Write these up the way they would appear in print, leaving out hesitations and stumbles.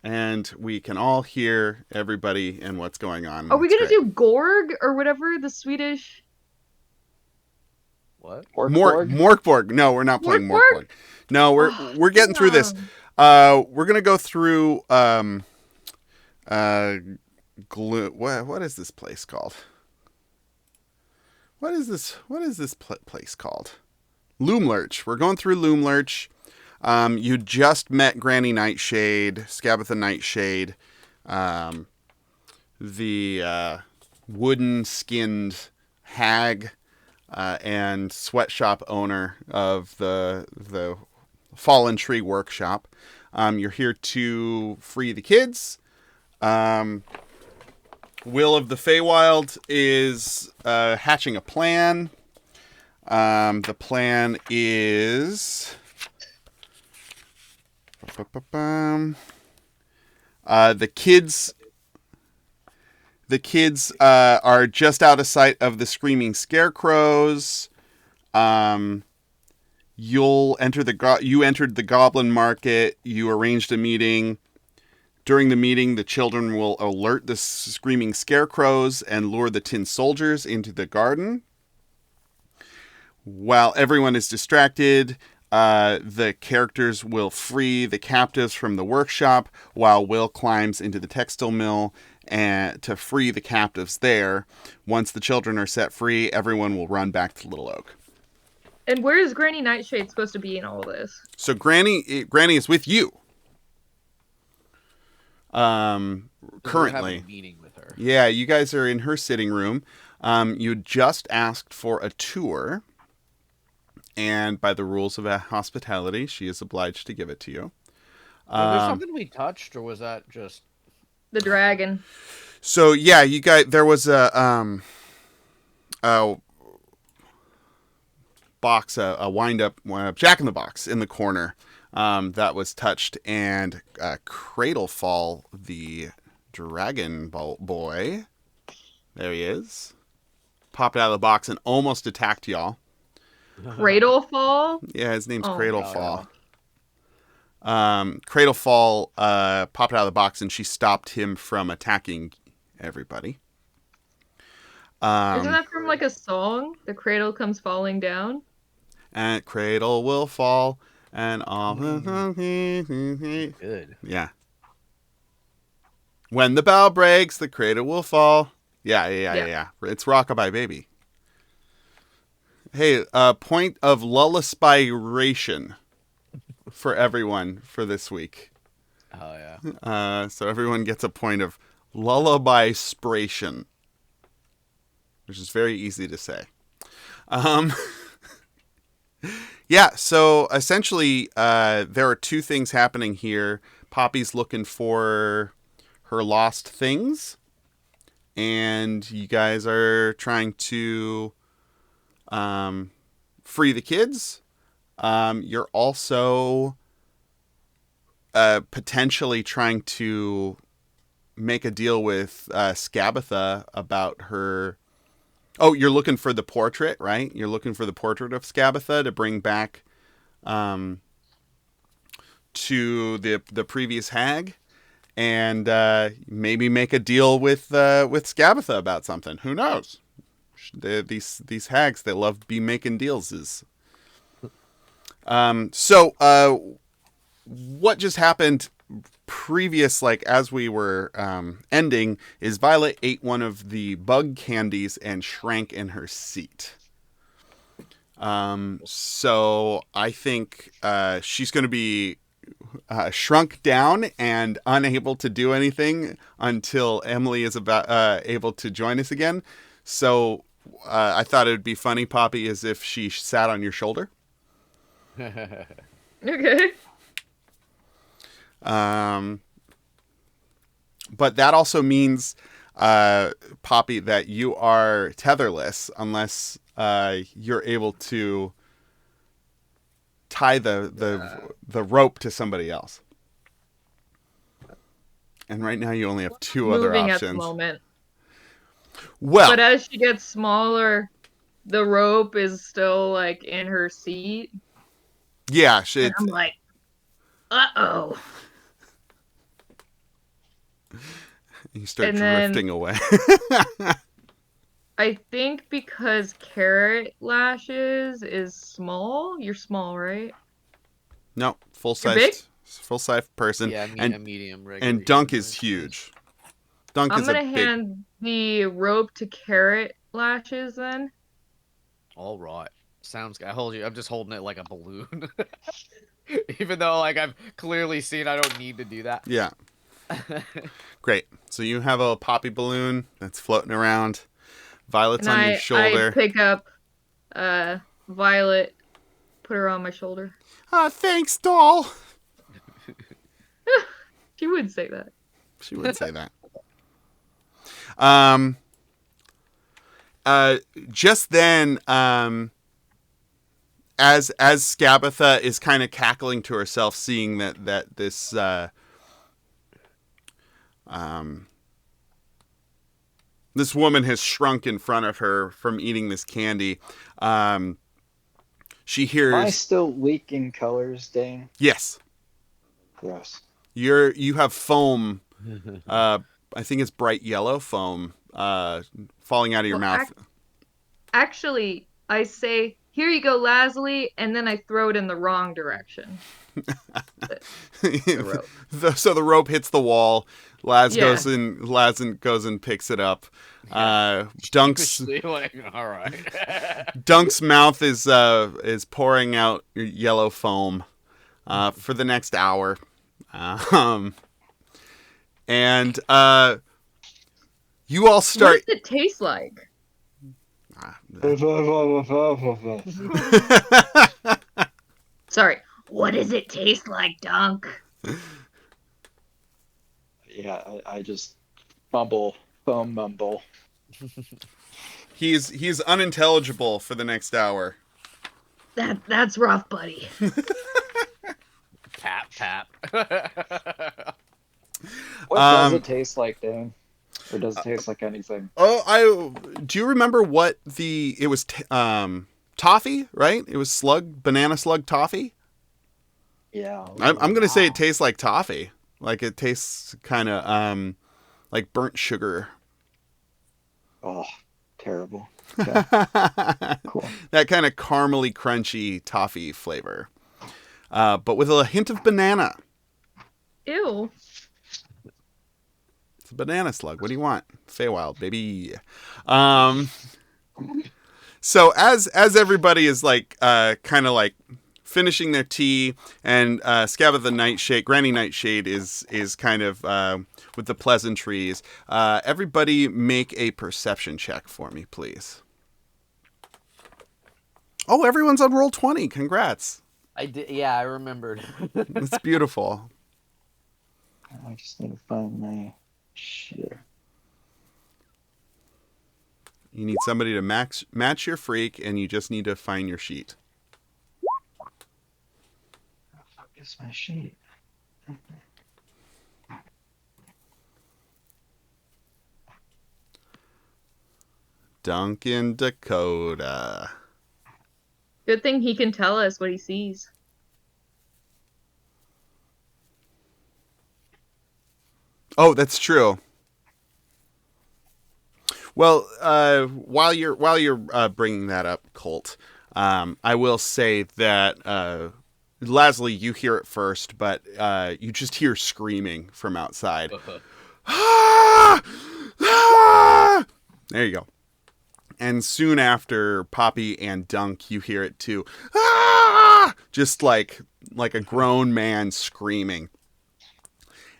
and we can all hear everybody and what's going on. Are we It's gonna great. do Gorg or whatever the Swedish What? Orkborg? Morkborg. No, we're not playing Morkborg? Morkborg. No, Oh, we're getting through this. damn. We're gonna go through uh glue. What is this place called? What is this place called? Loomlurch. We're going through Loomlurch. You just met Granny Nightshade, Scabatha Nightshade, the wooden-skinned hag and sweatshop owner of the Fallen Tree Workshop. You're here to free the kids. Will of the Feywild is hatching a plan. The plan is the kids are just out of sight of the screaming scarecrows. You entered the goblin market. You arranged a meeting. During the meeting, the children will alert the screaming scarecrows and lure the tin soldiers into the garden. While everyone is distracted, the characters will free the captives from the workshop while Will climbs into the textile mill and to free the captives there. Once the children are set free, everyone will run back to Little Oak. And where is Granny Nightshade supposed to be in all this? So Granny is with you. Currently, We're having a meeting with her. yeah, you guys are in her sitting room. You just asked for a tour, and by the rules of hospitality, she is obliged to give it to you. Was there something we touched, or was that just The dragon. So yeah, you guys, there was a box, a wind up Jack in the Box in the corner that was touched, and Cradlefall, the dragon boy, there he is, popped out of the box and almost attacked y'all. Cradlefall? Yeah, his name's Oh, Cradlefall. Cradlefall popped out of the box, and she stopped him from attacking everybody. Isn't that from like a song? The cradle comes falling down? And cradle will fall, and all. good? Yeah. When the bow breaks, the cradle will fall. Yeah. It's Rockabye Baby. Hey, point of lullaspiration for everyone for this week. Oh yeah. So everyone gets a point of lullaby-spration, which is very easy to say. Yeah, so essentially, there are two things happening here. Poppy's looking for her lost things, and you guys are trying to free the kids. You're also potentially trying to make a deal with Scabatha about her. Oh, you're looking for the portrait, right? You're looking for the portrait of Scabatha to bring back to the previous hag, and maybe make a deal with Scabatha about something. Who knows? These hags, they love be making deals. So what just happened previous, like as we were ending, is Violet ate one of the bug candies and shrank in her seat. So I think she's going to be shrunk down and unable to do anything until Emily is able to join us again. So I thought it would be funny, Poppy, as if she sat on your shoulder. Okay. But that also means, Poppy, that you are tetherless unless you're able to tie the rope to somebody else. And right now you only have two other Moving options. at the moment. Well, But as she gets smaller, the rope is still like in her seat. yeah, And I'm like, uh-oh. You start And drifting then away. I think because Carrot Lashes is small, you're small, right? No, You're big? full size person, Yeah, a medium, regular and Dunk human is size. huge. Dunk I'm is a gonna big. hand the rope to Carrot Lashes then. All right. Sounds good. I'm just holding it like a balloon. Even though, like, I've clearly seen I don't need to do that. Yeah. Great. So you have a poppy balloon that's floating around. Violet's And on your I shoulder. pick up Violet, put her on my shoulder. Thanks, doll. She would say that. She would say that. Um. Just then, as Scabatha is kind of cackling to herself, seeing that this this woman has shrunk in front of her from eating this candy. She hears. Am I still weak in colors, Dane? Yes. Gross. You have foam. I think it's bright yellow foam falling out of your mouth. Actually, I say, "Here you go, Lazuli," and then I throw it in the wrong direction. The rope. So the rope hits the wall. Laz Yeah. goes and picks it up. Dunk's Like, all right. Dunk's mouth is pouring out yellow foam for the next hour. And you all start. What does it taste like? Sorry. What does it taste like, Dunk? Yeah, I just foam mumble. He's unintelligible for the next hour. That's rough, buddy. Tap, tap. What does it taste like, Dane? Or does it taste like anything? Do you remember what it was? Toffee, right? It was banana slug toffee. Yeah. I'm gonna say it tastes like toffee. Like it tastes kind of like burnt sugar. Oh, terrible. Okay. Cool. That kind of caramely, crunchy toffee flavor, but with a hint of banana. Ew. It's a banana slug. What do you want? Feywild, baby. So as everybody is like kind of like finishing their tea, and Scabatha Granny Nightshade is kind of with the pleasantries. Everybody make a perception check for me, please. Oh, everyone's on roll 20. Congrats. I did. Yeah, I remembered. It's beautiful. I just need to find my shit. You need somebody to match your freak, and you just need to find your sheet. Guess my sheet. Duncan Dakota. Good thing he can tell us what he sees. Oh, that's true. Well, while you're bringing that up, Colt, I will say that Leslie, you hear it first, but you just hear screaming from outside. Ah! Ah! There you go. And soon after Poppy and Dunk, you hear it too. Ah! Just like a grown man screaming.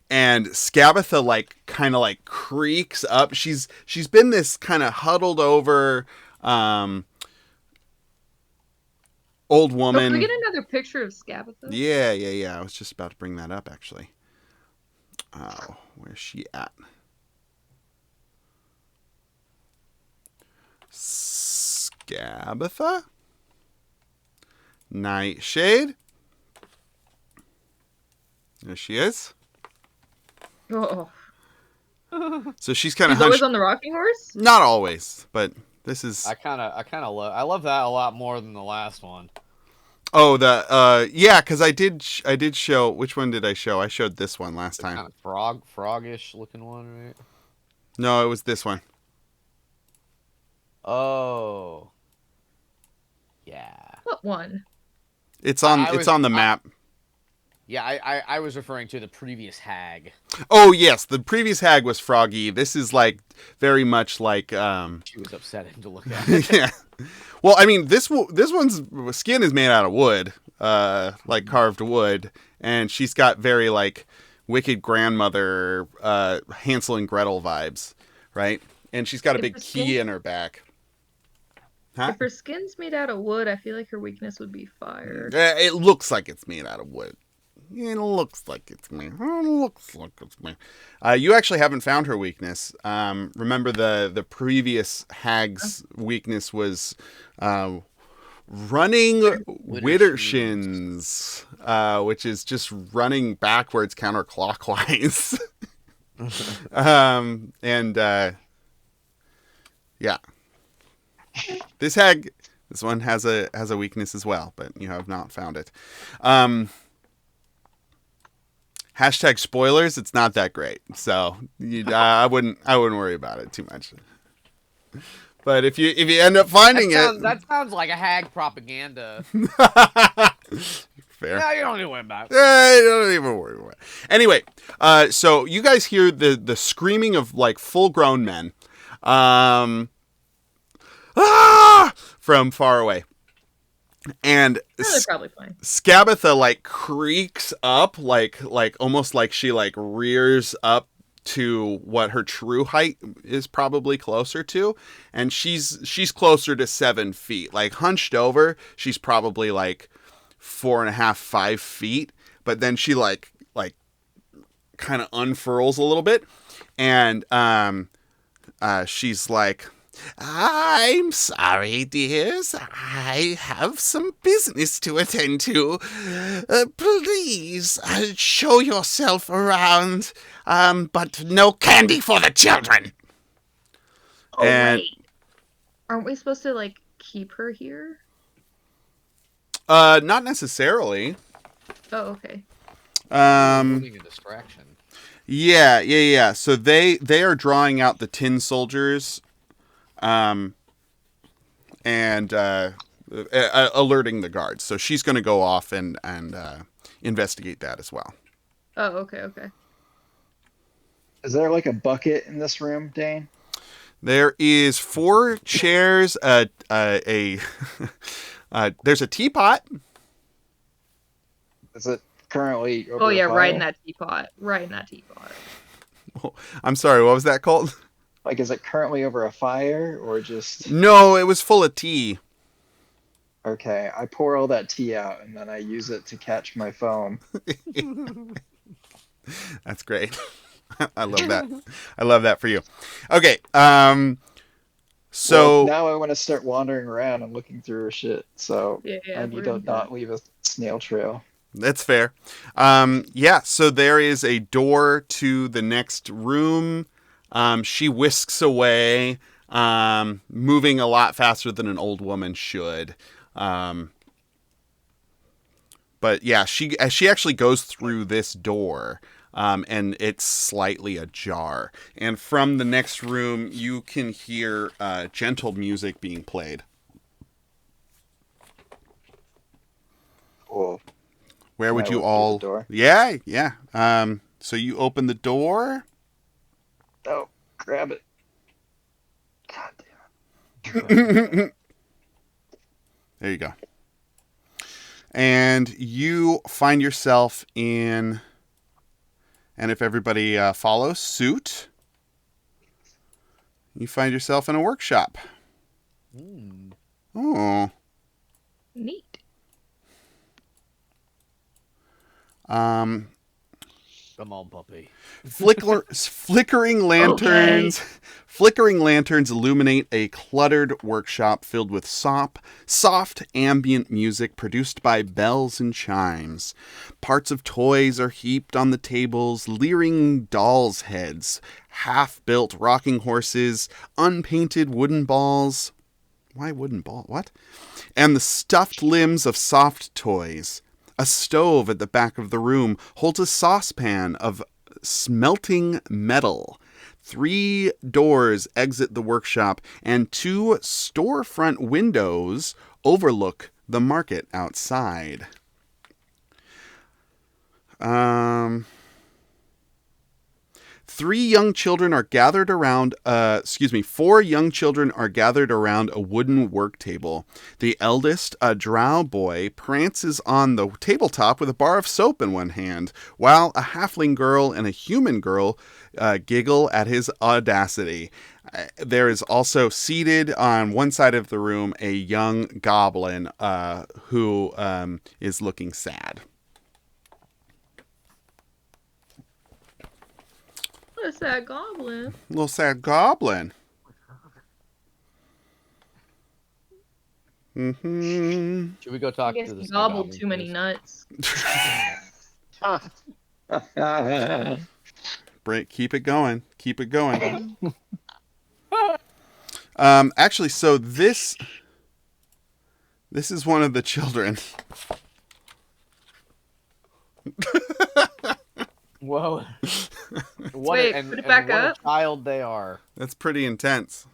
And Scabatha kind of creaks up. She's been this kind of huddled over old woman. Can we get another picture of Scabatha? Yeah. I was just about to bring that up, actually. Oh, where's she at? Scabatha? Nightshade? There she is. Oh. So she's kind of always on the rocking horse? Not always, but this is. I love that a lot more than the last one. Oh, yeah, because I did show. Which one did I show? I showed this one last time. Kind of frogish looking one, right? No, it was this one. Oh. Yeah. What one? It's on. I It's was- on the map. Yeah, I was referring to the previous hag. Oh yes, the previous hag was Froggy. This is like very much like She was upsetting to look at. yeah. Well, I mean this one's skin is made out of wood, like carved wood, and she's got very like wicked grandmother Hansel and Gretel vibes, right? And she's got a If big the key skin- in her back. Huh? If her skin's made out of wood, I feel like her weakness would be fire. It looks like it's made out of wood. It looks like it's made. It looks like it's made. You actually haven't found her weakness. Remember the previous hag's weakness was running Widdershins, which is just running backwards counterclockwise. Yeah. This one has a weakness as well, but you have not found it. Hashtag spoilers. It's not that great, so I wouldn't worry about it too much. But if you end up finding That sounds like a hag propaganda. fair. No, you don't need to worry about it. Don't even worry about it. Anyway, so you guys hear the screaming of like full grown men, from far away. And They're probably fine. Skabatha like creaks up, like almost like she like rears up to what her true height is probably closer to, and she's closer to 7 feet. Like hunched over, she's probably like 4.5, 5 feet. But then she like kind of unfurls a little bit, and she's like, I'm sorry, dears. I have some business to attend to. Please show yourself around, but no candy for the children. Oh, And- wait. Aren't we supposed to, like, keep her here? Not necessarily. Oh, okay. Moving a distraction. Yeah. So they are drawing out the tin soldiers, and alerting the guards. So she's going to go off and investigate that as well. Oh, okay. Is there like a bucket in this room, Dane? There is 4 chairs. There's a teapot. Is it currently over Oh, a yeah, fire? right in that teapot. I'm sorry. What was that called? Like, is it currently over a fire or just... No, it was full of tea. Okay, I pour all that tea out and then I use it to catch my phone. That's great. I love that. I love that for you. Okay. So Well, now I want to start wandering around and looking through her shit. So Yeah, I need to we're- not leave a snail trail. that's fair. Yeah. So there is a door to the next room. She whisks away, moving a lot faster than an old woman should. But yeah, she actually goes through this door, and it's slightly ajar. And from the next room, you can hear gentle music being played. Cool. Where would Can I you look through all? the door? Yeah. So you open the door. Oh, grab it. God damn it. There you go. And you find yourself in, and if everybody follows suit, you find yourself in a workshop. Oh. Neat. Come on, puppy. Flickering lanterns. Flickering lanterns illuminate a cluttered workshop filled with soft ambient music produced by bells and chimes. Parts of toys are heaped on the tables, leering dolls' heads, half-built rocking horses, unpainted wooden balls. Why wooden ball? What? And the stuffed limbs of soft toys. A stove at the back of the room holds a saucepan of smelting metal. 3 doors exit the workshop, and 2 storefront windows overlook the market outside. Four young children are gathered around a wooden work table. The eldest, a drow boy, prances on the tabletop with a bar of soap in one hand, while a halfling girl and a human girl giggle at his audacity. There is also seated on one side of the room a young goblin who is looking sad. What a sad goblin. Little sad goblin. Mm-hmm. Should we go I talk guess to he this gobbled goblin, too many please? nuts. Keep it going. Keep it going. Actually, so this is one of the children. Whoa. Wait, put it back what up. a child they are. That's pretty intense.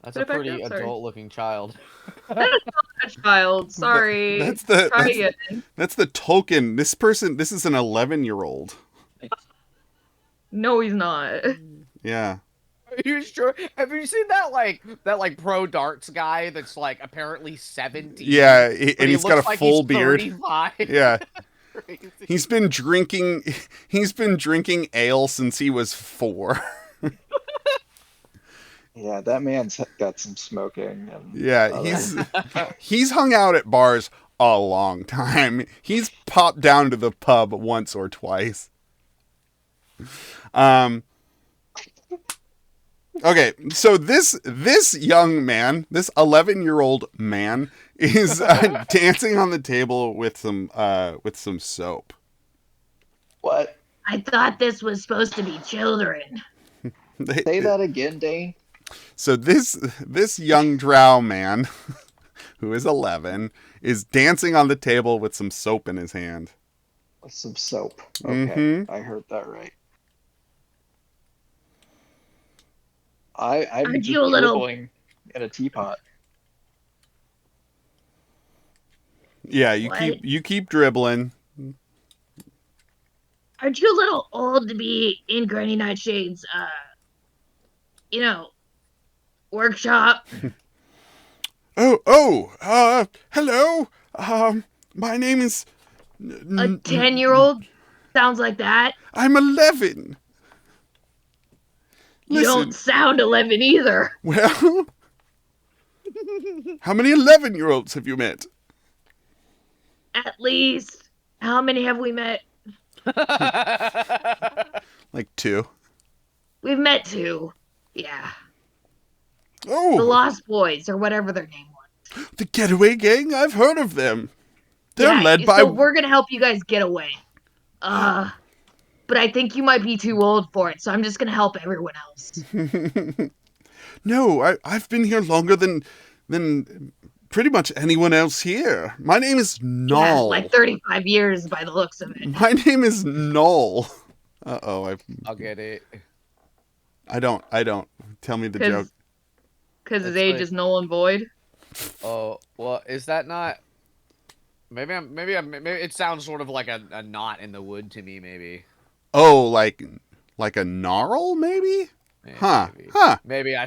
That's Put a it back pretty up, sorry. adult-looking child. That is not a child. Sorry. Try again. That's the token. This is an 11-year-old. No, he's not. Yeah. Are you sure? Have you seen that pro darts guy that's like apparently 17? Yeah, but and he he's got a looks like full he's beard. 35? Yeah. Crazy. He's been drinking ale since he was 4. Yeah, that man's got some smoking. And Yeah, he's hung out at bars a long time. He's popped down to the pub once or twice. Okay, so this young man, this 11-year-old man, is dancing on the table with some soap. What? I thought this was supposed to be children. Say that again, Dane. So this young drow man, who is 11, is dancing on the table with some soap in his hand. With some soap. Okay, Mhm. I heard that right. I'm Aren't just you a little- dribbling in a teapot. Yeah, What? you keep dribbling. Aren't you a little old to be in Granny Nightshade's, workshop? Hello. My name is. A 10-year-old? Sounds like that. I'm 11. You Listen, don't sound 11 either. well, how many 11-year-olds have you met? At least. How many have we met? Like 2. We've met 2. Yeah. The Oh, Lost Boys, or whatever their name was. the Getaway Gang. I've heard of them. They're Yeah, led by. so we're gonna help you guys get away. But I think you might be too old for it, so I'm just gonna help everyone else. No, I've been here longer than pretty much anyone else here. My name is Yeah, Null. like 35 years by the looks of it. My name is Null. Uh-oh, I'll get it. I don't. Tell me the joke. Because his That's age like- is null and void. Oh, well, is that not? Maybe it sounds sort of like a knot in the wood to me. Maybe. Oh, like a gnarl, maybe? Huh. Maybe. Huh. Maybe I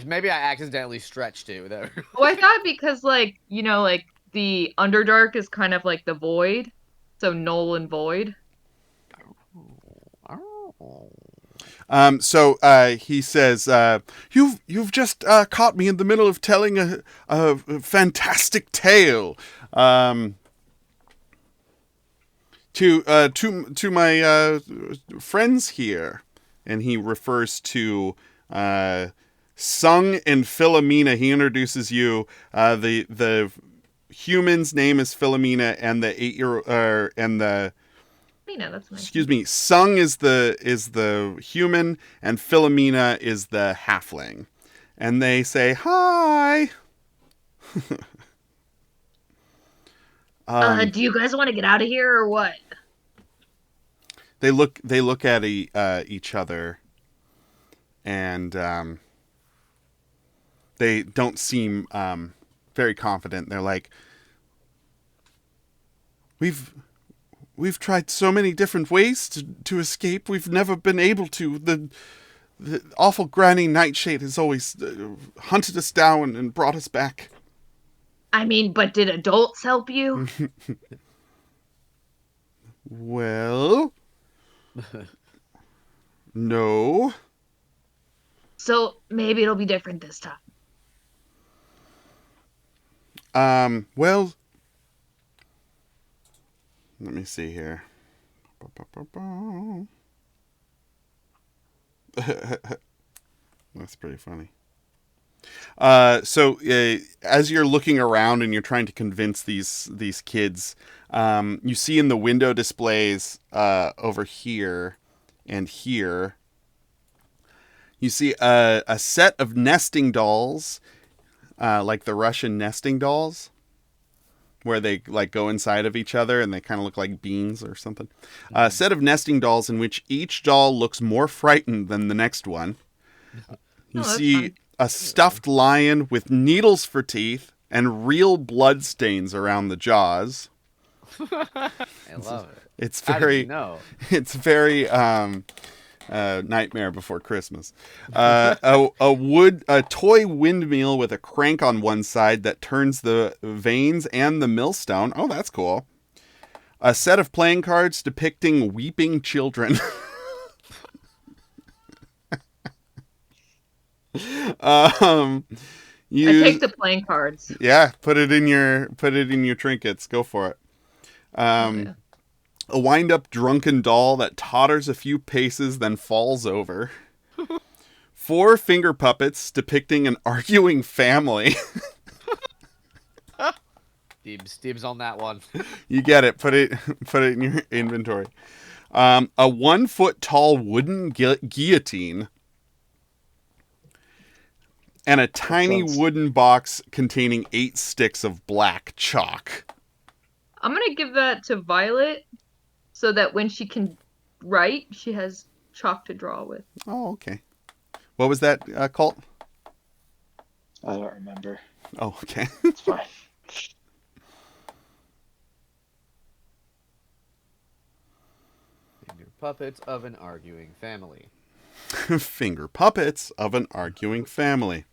accidentally stretched it. Whatever. Oh, I thought because, like, the Underdark is kind of like the void. So null and void. So he says, "You've just caught me in the middle of telling a fantastic tale. To my friends here," and he refers to Sung and Philomena. He introduces you. The human's name is Philomena, and the 8-year and the That's nice. excuse me, Sung is the human, and Philomena is the halfling, and they say hi. Do you guys want to get out of here or what? They look at each other, and they don't seem very confident. They're like, We've tried so many different ways to escape. We've never been able to. The awful Granny Nightshade has always hunted us down and brought us back. I mean, but did adults help you? Well, no. So maybe it'll be different this time. Well, let me see here. That's pretty funny. So as you're looking around and you're trying to convince these kids, you see in the window displays over here and here, you see a set of nesting dolls, like the Russian nesting dolls, where they like go inside of each other and they kind of look like beans or something. A set of nesting dolls in which each doll looks more frightened than the next one. You see fun. a stuffed lion with needles for teeth and real blood stains around the jaws. I love it. It's How did very, you know? it's very Nightmare Before Christmas. A toy windmill with a crank on one side that turns the vanes and the millstone. Oh, that's cool. A set of playing cards depicting weeping children. I take the playing cards. Yeah, put it in your trinkets. Go for it. Yeah. A wind-up drunken doll that totters a few paces, then falls over. 4 finger puppets depicting an arguing family. Dibs on that one. You get it. Put it in your inventory. A 1 foot tall wooden guillotine. And a tiny wooden box containing 8 sticks of black chalk. I'm gonna give that to Violet so that when she can write, she has chalk to draw with. Oh, okay. What was that, Colt? I don't remember. Oh, okay. It's fine. Finger puppets of an arguing family. Finger puppets of an arguing family.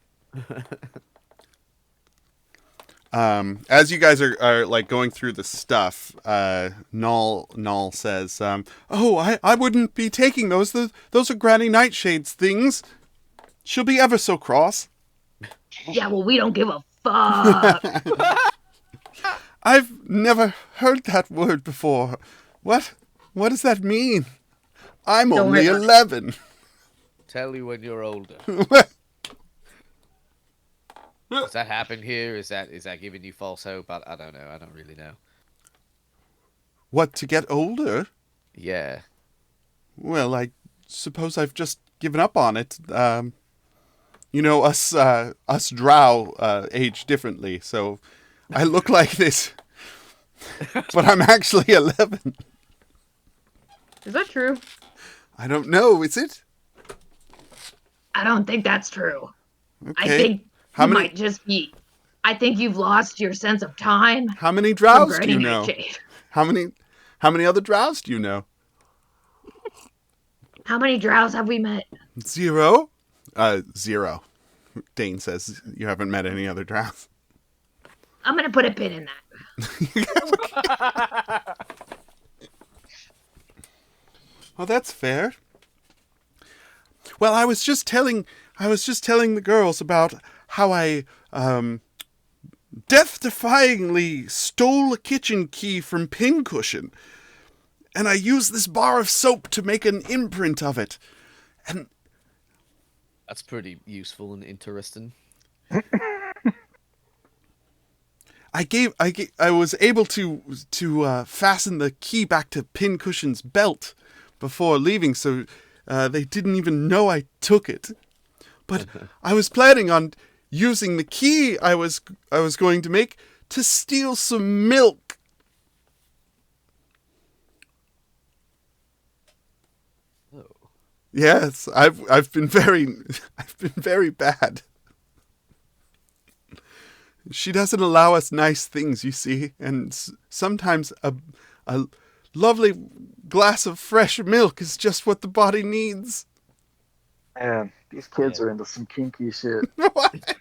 As you guys are like going through the stuff, Null says, "Oh, I wouldn't be taking those. Those are Granny Nightshade's things. She'll be ever so cross." Yeah, well, we don't give a fuck. I've never heard that word before. What does that mean? I'm Don't only worry about it. 11. Tell you when you're older. Does that happen here? Is that giving you false hope? I don't know. I don't really know. What, to get older? Yeah. Well, I suppose I've just given up on it. You know, us drow age differently, so I look like this, but I'm actually 11. Is that true? I don't know, is it? I don't think that's true. Okay. I think How you many- might just be. I think you've lost your sense of time. How many from drows do Granny you know? Nightshade. How many other drows do you know? How many drows have we met? 0? 0. Dane says you haven't met any other drows. I'm gonna put a pin in that. Well, that's fair. Well, I was just telling the girls about how I death-defyingly stole a kitchen key from Pincushion, and I used this bar of soap to make an imprint of it. And That's pretty useful and interesting. I was able to fasten the key back to Pincushion's belt before leaving, so they didn't even know I took it. But I was planning on using the key I was going to make to steal some milk. Oh. Yes, I've been very bad. She doesn't allow us nice things, you see, and sometimes a lovely glass of fresh milk is just what the body needs. Man, these kids are into some kinky shit. What?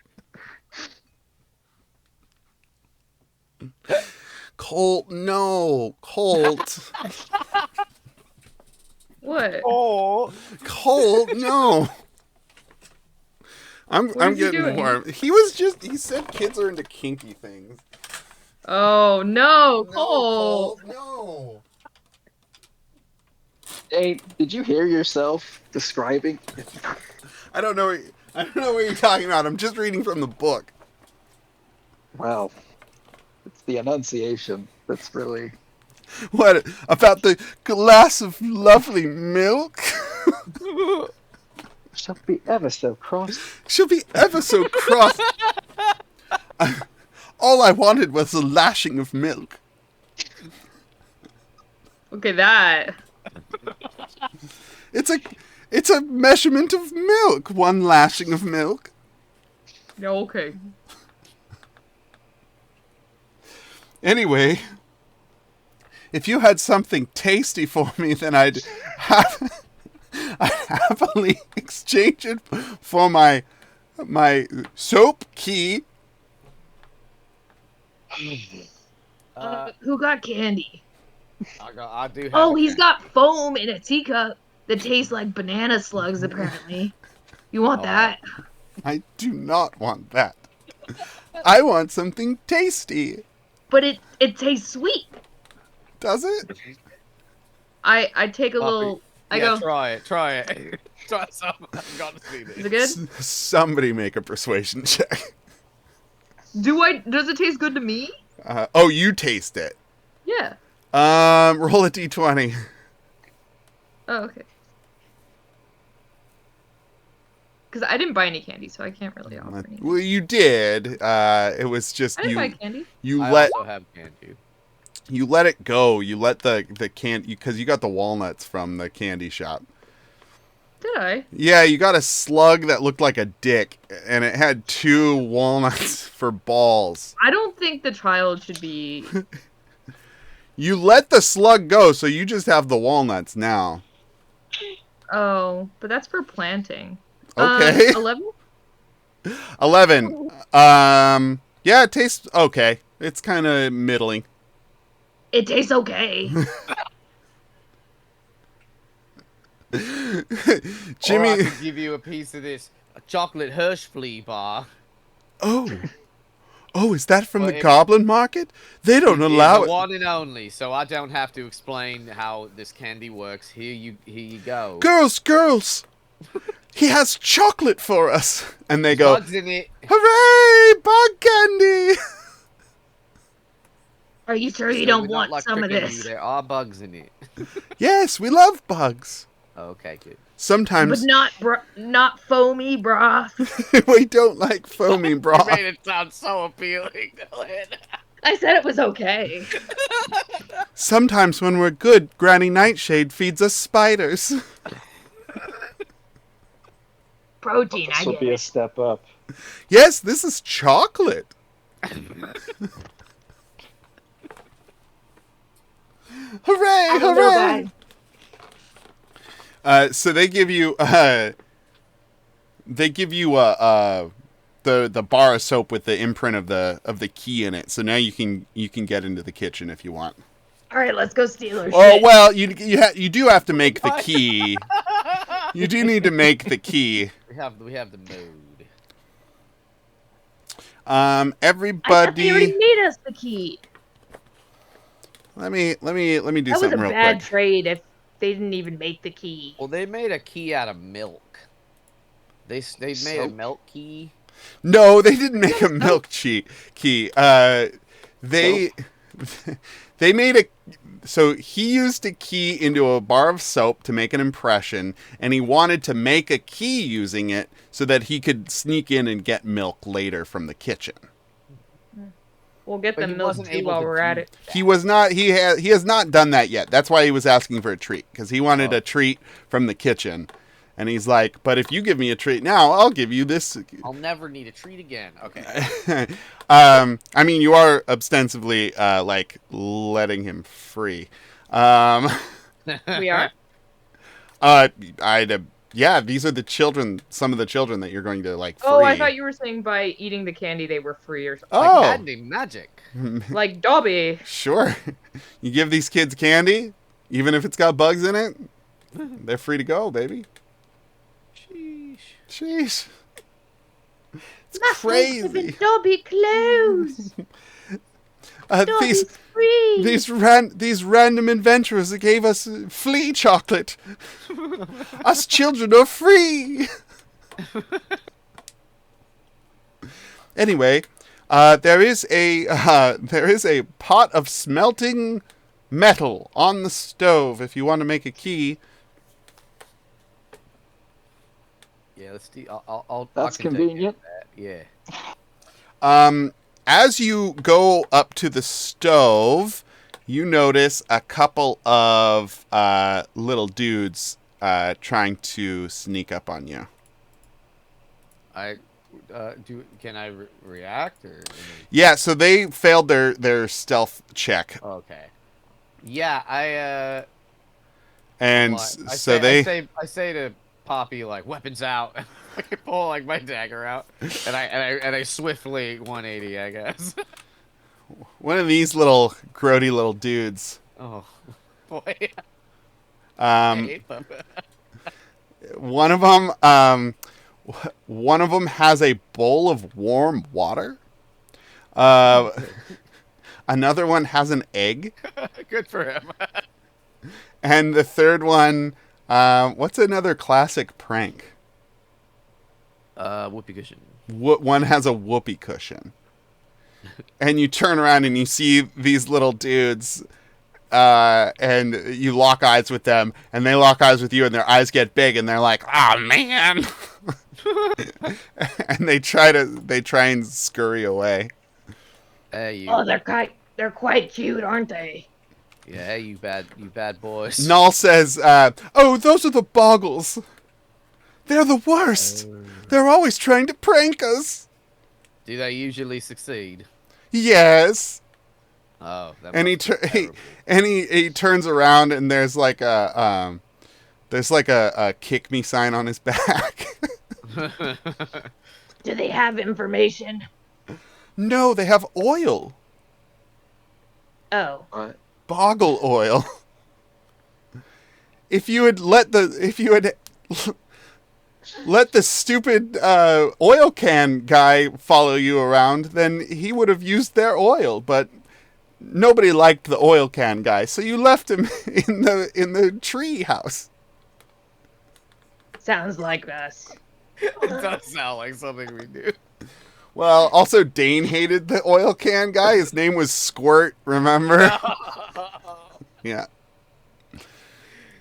Colt, no, Colt, What? Oh. Colt, no. I'm is he getting doing? warm. He said kids are into kinky things. Oh no, Cole. No. Hey, did you hear yourself describing? I don't know what you're talking about. I'm just reading from the book. Well, it's the enunciation that's really. What about the glass of lovely milk? She'll be ever so cross. She'll be ever so cross. All I wanted was a lashing of milk. Okay, that. It's a measurement of milk. One lashing of milk. Yeah, okay. Anyway, if you had something tasty for me, then I'd happily exchange it for my soap key. Who got candy? I do have. Oh, a he's can. got foam in a teacup that tastes like banana slugs, apparently. You want Oh. that? I do not want that. I want something tasty. But it tastes sweet. Does it? I take a Puppy. little. I Yeah, go. try it. Try some. I've got to see Is it this. good? Somebody make a persuasion check. Does it taste good to me? Oh, you taste it. Yeah. Roll a d20. Oh, okay. Because I didn't buy any candy, so I can't really offer any. Well, you did. It was just I didn't buy candy. you I let also have candy. you let it go. You let the candy because you got the walnuts from the candy shop. Did I? Yeah, you got a slug that looked like a dick, and it had 2 walnuts for balls. I don't think the child should be. You let the slug go, so you just have the walnuts now. Oh, but that's for planting. Okay. 11? 11. Yeah, it tastes okay. It's kind of middling. It tastes okay. Or Jimmy. I could give you a piece of this chocolate Hirschflee bar. Oh, is that from Well, the it- Goblin Market? They don't It's allow the it. one and only, so I don't have to explain how this candy works. Here you go. Girls! He has chocolate for us. And they go, Bugs in it. hooray, bug candy! Are you sure you So don't we're not, want like, some of tricking this? you. There are bugs in it. Yes, we love bugs. Okay, good. But Sometimes not foamy broth. we don't like foamy You broth. made it sound so appealing, Dylan. I said it was okay. Sometimes when we're good, Granny Nightshade feeds us spiders. Protein, This I will get be a it. step up. Yes, this is chocolate. Hooray, I don't know, hooray! guys. So they give you the bar of soap with the imprint of the key in it. So now you can get into the kitchen if you want. All right, let's go steal her Oh shit. well, you do have to make the key. You do need to make the key. We have the mode. I thought they already Everybody, made us the key. let me do That was a something real bad quick. trade if they didn't even make the key. Well, they made a key out of milk. They made a Soap. milk key. No, they didn't make a milk key. They they made a. So he used a key into a bar of soap to make an impression, and he wanted to make a key using it so that he could sneak in and get milk later from the kitchen. We'll get But the he milk wasn't too able while to we're do at it. He was not. He has not done that yet. That's why he was asking for a treat, because he wanted Oh. a treat from the kitchen, And he's like, but if you give me a treat now, I'll give you this. I'll never need a treat again. Okay. I mean, you are ostensibly like letting him free. We are. Yeah, these are the children. Some of the children that you're going to like free. Oh, I thought you were saying by eating the candy they were free or something. Like Oh, patenting magic. Like Dobby. sure. You give these kids candy, even if it's got bugs in it, they're free to go, baby. Sheesh. Sheesh. It's Nothing but crazy. Dobby clothes. These Dobby's free. these random adventurers that gave us flea chocolate. Us children are free. Anyway, there is a pot of smelting metal on the stove. If you want to make a key. Yeah, let's do. I'll That's continue convenient. that. Yeah. As you go up to the stove, you notice a couple of little dudes trying to sneak up on you. I Can I react or? Yeah, so they failed their stealth check, Okay. Yeah, and I so say to Poppy, like, weapons out. I pull like my dagger out, and I swiftly 180, I guess. one of these little grody little dudes. Oh boy, I Um, hate them. one of them has a bowl of warm water. Another one has an egg, Good for him. and the third one, what's another classic prank? Whoopee cushion. One has a whoopee cushion. And you turn around and you see these little dudes, and you lock eyes with them, and they lock eyes with you, and their eyes get big, and they're like, "Oh man!" And they try and scurry away. Hey you. Oh, they're quite cute, aren't they? Yeah, hey you bad boys. Null says, "Oh, those are the Boggles. They're the worst. They're always trying to prank us." Do they usually succeed? Yes. Oh, that And must be terrible. he turns around and there's like a kick me sign on his back. Do they have information? No, they have oil. Oh. What? Boggle oil. If you had let the stupid oil can guy follow you around, then he would have used their oil, but nobody liked the oil can guy, so you left him in the tree house. Sounds like us. It does sound like something we do. Well, also Dane hated the oil can guy. His name was Squirt, remember? Yeah.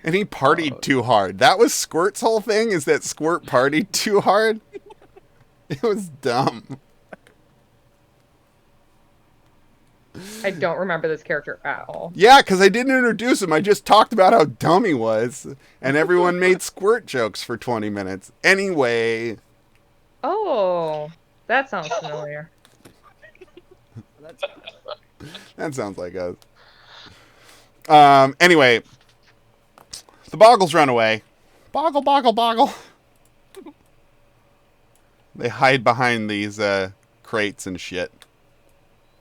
And he partied too hard. That was Squirt's whole thing, is that Squirt partied too hard. It was dumb. I don't remember this character at all. Yeah, because I didn't introduce him. I just talked about how dumb he was. And everyone made Squirt jokes for 20 minutes. Anyway. Oh, that sounds familiar. That sounds like us. Anyway. The Boggles run away. Boggle, boggle, boggle. They hide behind these crates and shit.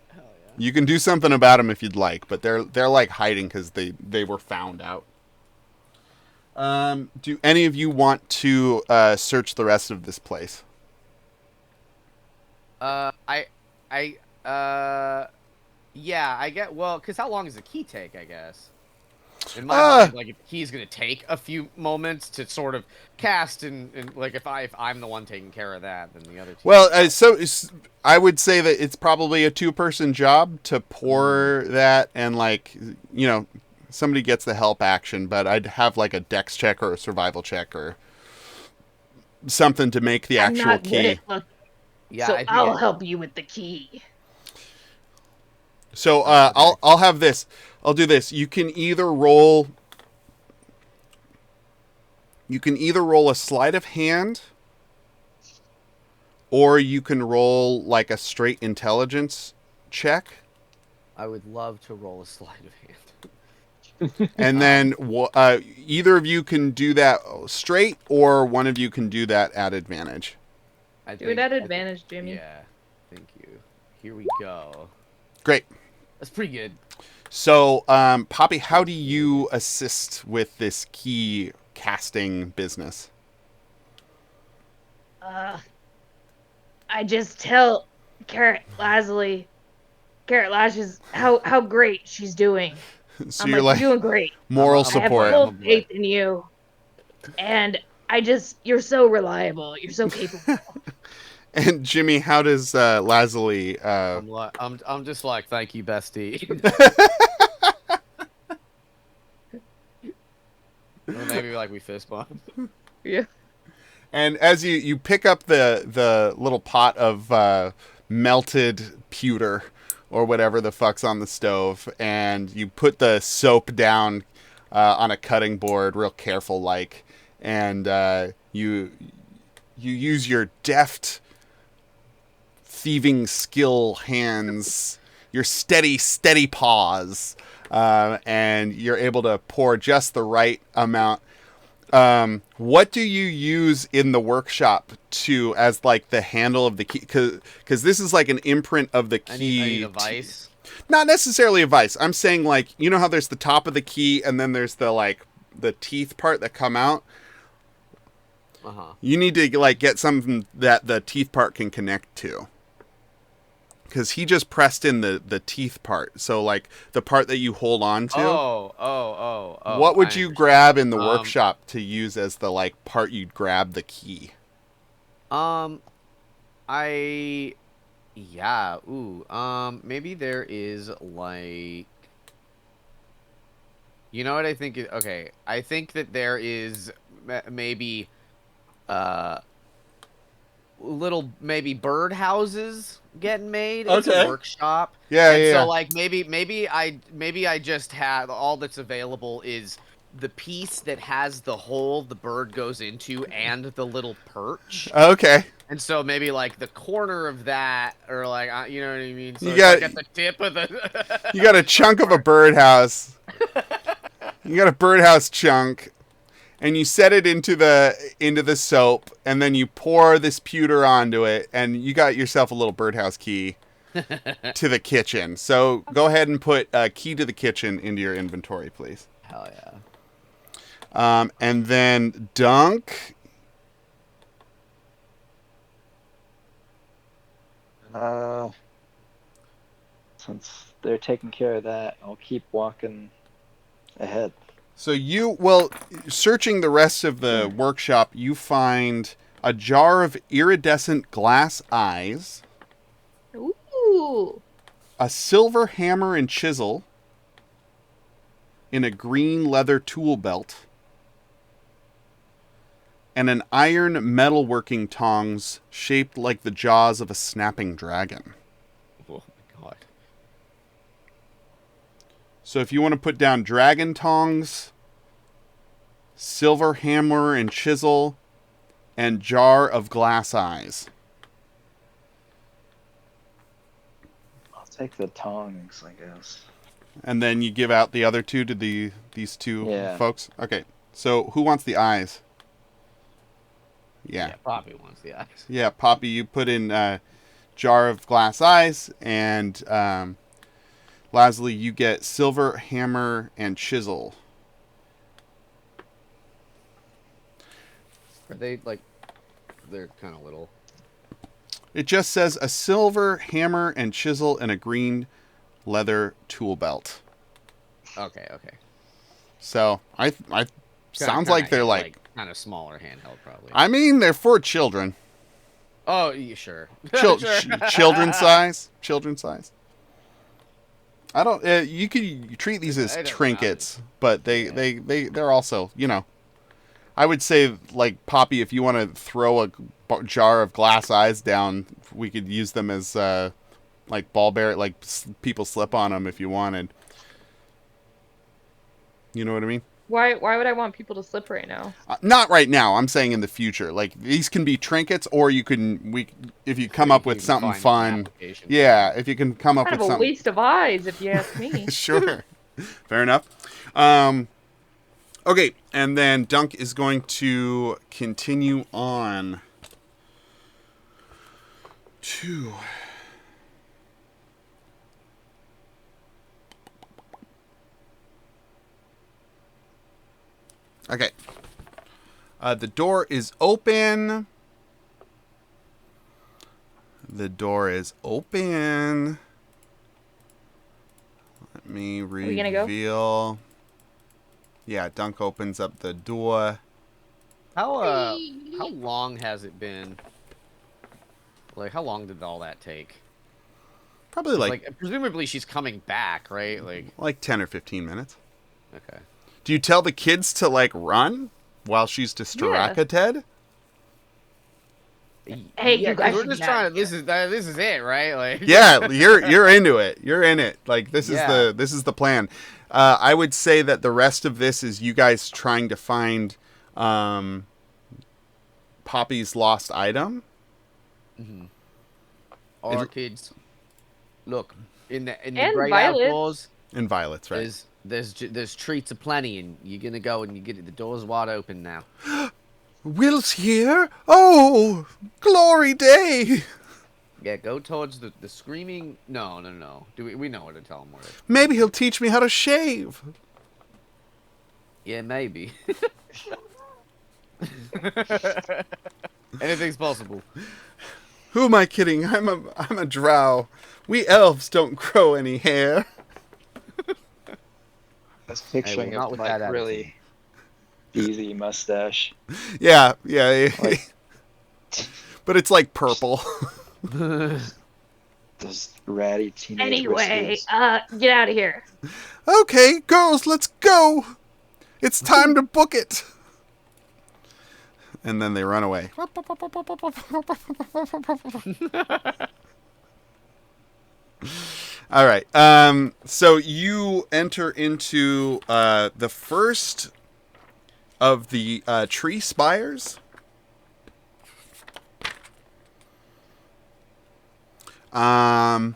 Hell yeah. You can do something about them if you'd like, but they're like hiding because they were found out. Do any of you want to search the rest of this place? Yeah, I get. Well, because how long does the key take? I guess. In my mind, like, if the key's gonna take a few moments to sort of cast, and like, if I'm the one taking care of that, then the other two. Well, I would say that it's probably a 2-person job to pour that, and like, somebody gets the help action, but I'd have like a dex check or a survival check or something to make the actual key. Yeah, so I think I'll help you with the key. So I'll have this. I'll do this. You can either roll You can either roll a sleight of hand, or you can roll like a straight intelligence check. I would love to roll a sleight of hand. And then either of you can do that straight, or one of you can do that at advantage. Do it at advantage, Jimmy. Yeah, thank you. Here we go. Great. That's pretty good. So, Poppy, how do you assist with this key casting business? I just tell Carrot Lasley is how great she's doing. So I'm you're like, like you're doing great. moral I have support. full faith in you. And you're so reliable. You're so capable. And Jimmy, how does Lazuli? I'm just like, thank you, bestie. Or maybe like we fist bump. Yeah. And as you pick up the little pot of melted pewter or whatever the fuck's on the stove, and you put the soap down on a cutting board, real careful like, and you use your deft thieving skill hands, your steady paws, and you're able to pour just the right amount. What do you use in the workshop as like the handle of the key? Because this is like an imprint of the key. I need a vice. Not necessarily a vice. I'm saying, like, you know how there's the top of the key and then there's the teeth part that come out. You need to like get something that the teeth part can connect to. Because he just pressed in the teeth part. So, like, the part that you hold on to. Oh. What would you grab in the workshop to use as the, like, part you'd grab the key? Maybe there is, like... You know what I think? Okay, I think that there is maybe, little bird houses getting made. It's a workshop. Yeah. So like maybe I just have all that's available is the piece that has the hole the bird goes into and the little perch. Okay. And so maybe like the corner of that, or like you know what I mean. So You it's got like at the tip of the. You got a chunk of a birdhouse. You got a birdhouse chunk. And you set it into the soap, and then you pour this pewter onto it, and you got yourself a little birdhouse key to the kitchen. So go ahead and put a key to the kitchen into your inventory, please. Hell yeah. And then Dunk. Since they're taking care of that, I'll keep walking ahead. So searching the rest of the workshop, you find a jar of iridescent glass eyes, Ooh. a silver hammer and chisel in a green leather tool belt, and an iron metalworking tongs shaped like the jaws of a snapping dragon. Oh my god. So if you want to put down dragon tongs, silver hammer and chisel, and jar of glass eyes. I'll take the tongs, I guess. And then you give out the other two to these two folks? Okay. So who wants the eyes? Yeah. Poppy wants the eyes. Yeah, Poppy, you put in jar of glass eyes, and Lasley, you get silver hammer and chisel. Are they like? They're kind of little. It just says a silver hammer and chisel and a green leather tool belt. Okay. So I sounds like they're like kind of smaller handheld, probably. I mean, they're for children. Oh, yeah, sure. Children size. Children size. I don't. You could treat these as trinkets, but they're also, you know. I would say, like, Poppy, if you want to throw a jar of glass eyes down, we could use them as like ball bear, like people slip on them if you wanted. You know what I mean? Why would I want people to slip right now? Not right now. I'm saying in the future. Like these can be trinkets, or if you come up with can something find some fun. application for Yeah, them. if you can come up Kind with of a something. waste of eyes, if you ask me. Sure. Fair enough. Okay, and then Dunk is going to continue on to. Okay. The door is open. The door is open. Let me we gonna go? reveal. Yeah, Dunk opens up the door. How long has it been? Like, how long did all that take? Probably 'Cause, like presumably she's coming back, right? Like, 10 or 15 minutes. okay. Do you tell the kids to like run while she's distracted? Hey, Yeah, you 'cause guys we're should just be out trying of to. This is it, right? Like, Yeah, you're into it. You're in it. Like this Yeah. is the plan. I would say that the rest of this is you guys trying to find Poppy's lost item. All our kids. Look, in the And great Violet. outdoors, And Violet's right. there's treats aplenty, and you're gonna go and you get it. The door's wide open now. Will's here. Oh, glory day. Yeah, go towards the screaming. No. We know what to tell him already. Maybe he'll teach me how to shave. Yeah, maybe. Anything's possible. Who am I kidding? I'm a drow. We elves don't grow any hair. I was picturing not a with like that really easy mustache. Yeah. Like But it's like purple. those ratty teenage Anyway, whiskers. get out of here. Okay, girls, let's go. It's time to book it. And then they run away. All right. So you enter into the first of the tree spires. 10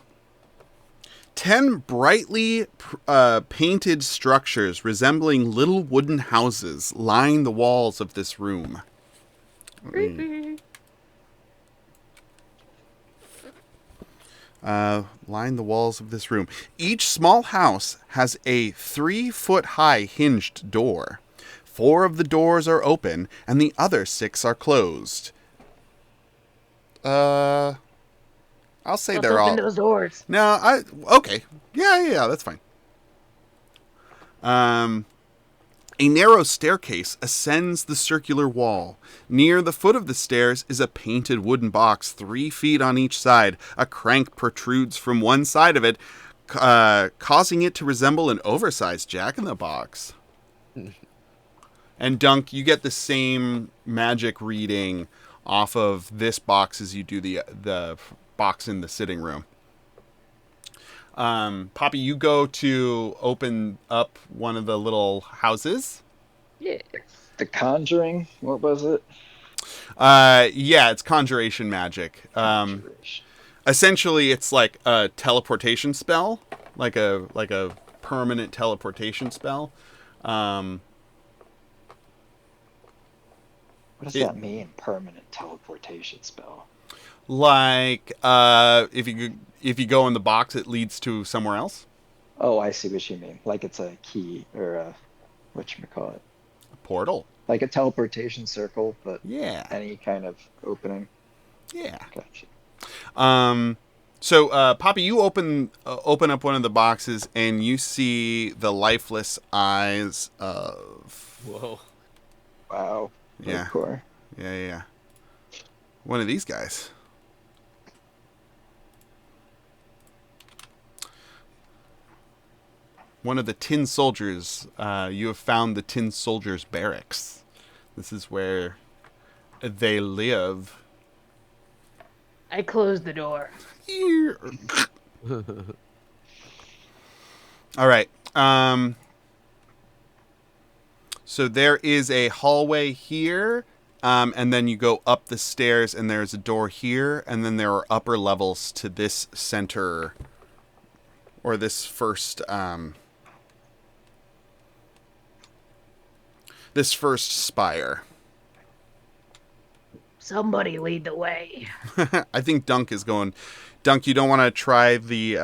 brightly painted structures resembling little wooden houses line the walls of this room. Creepy. Line the walls of this room. Each small house has a 3-foot-high hinged door. 4 of the doors are open, and the other 6 are closed. I'll say Let's they're all. open those doors. No, okay. Yeah, that's fine. A narrow staircase ascends the circular wall. Near the foot of the stairs is a painted wooden box 3 feet on each side. A crank protrudes from one side of it, causing it to resemble an oversized jack-in-the-box. And Dunk, you get the same magic reading off of this box as you do the box in the sitting room. Poppy, you go to open up one of the little houses. Yeah. The Conjuring. What was it? Yeah, it's conjuration magic. Conjuration. Essentially, it's like a teleportation spell, like a permanent teleportation spell. What does that mean? Permanent teleportation spell. Like if you go in the box, it leads to somewhere else. Oh, I see what you mean. Like it's a key or a whatchamacallit. A portal. Like a teleportation circle, but Yeah. any kind of opening. Yeah. Gotcha. So Poppy, you open up one of the boxes and you see the lifeless eyes of. Whoa. Wow. Yeah. Hardcore. Yeah. One of these guys. One of the tin soldiers. You have found the tin soldiers' barracks. This is where they live. I closed the door. All right. So there is a hallway here, and then you go up the stairs, and there's a door here, and then there are upper levels to this center, or this first spire. Somebody lead the way. I think Dunk is going. Dunk, you don't want to try the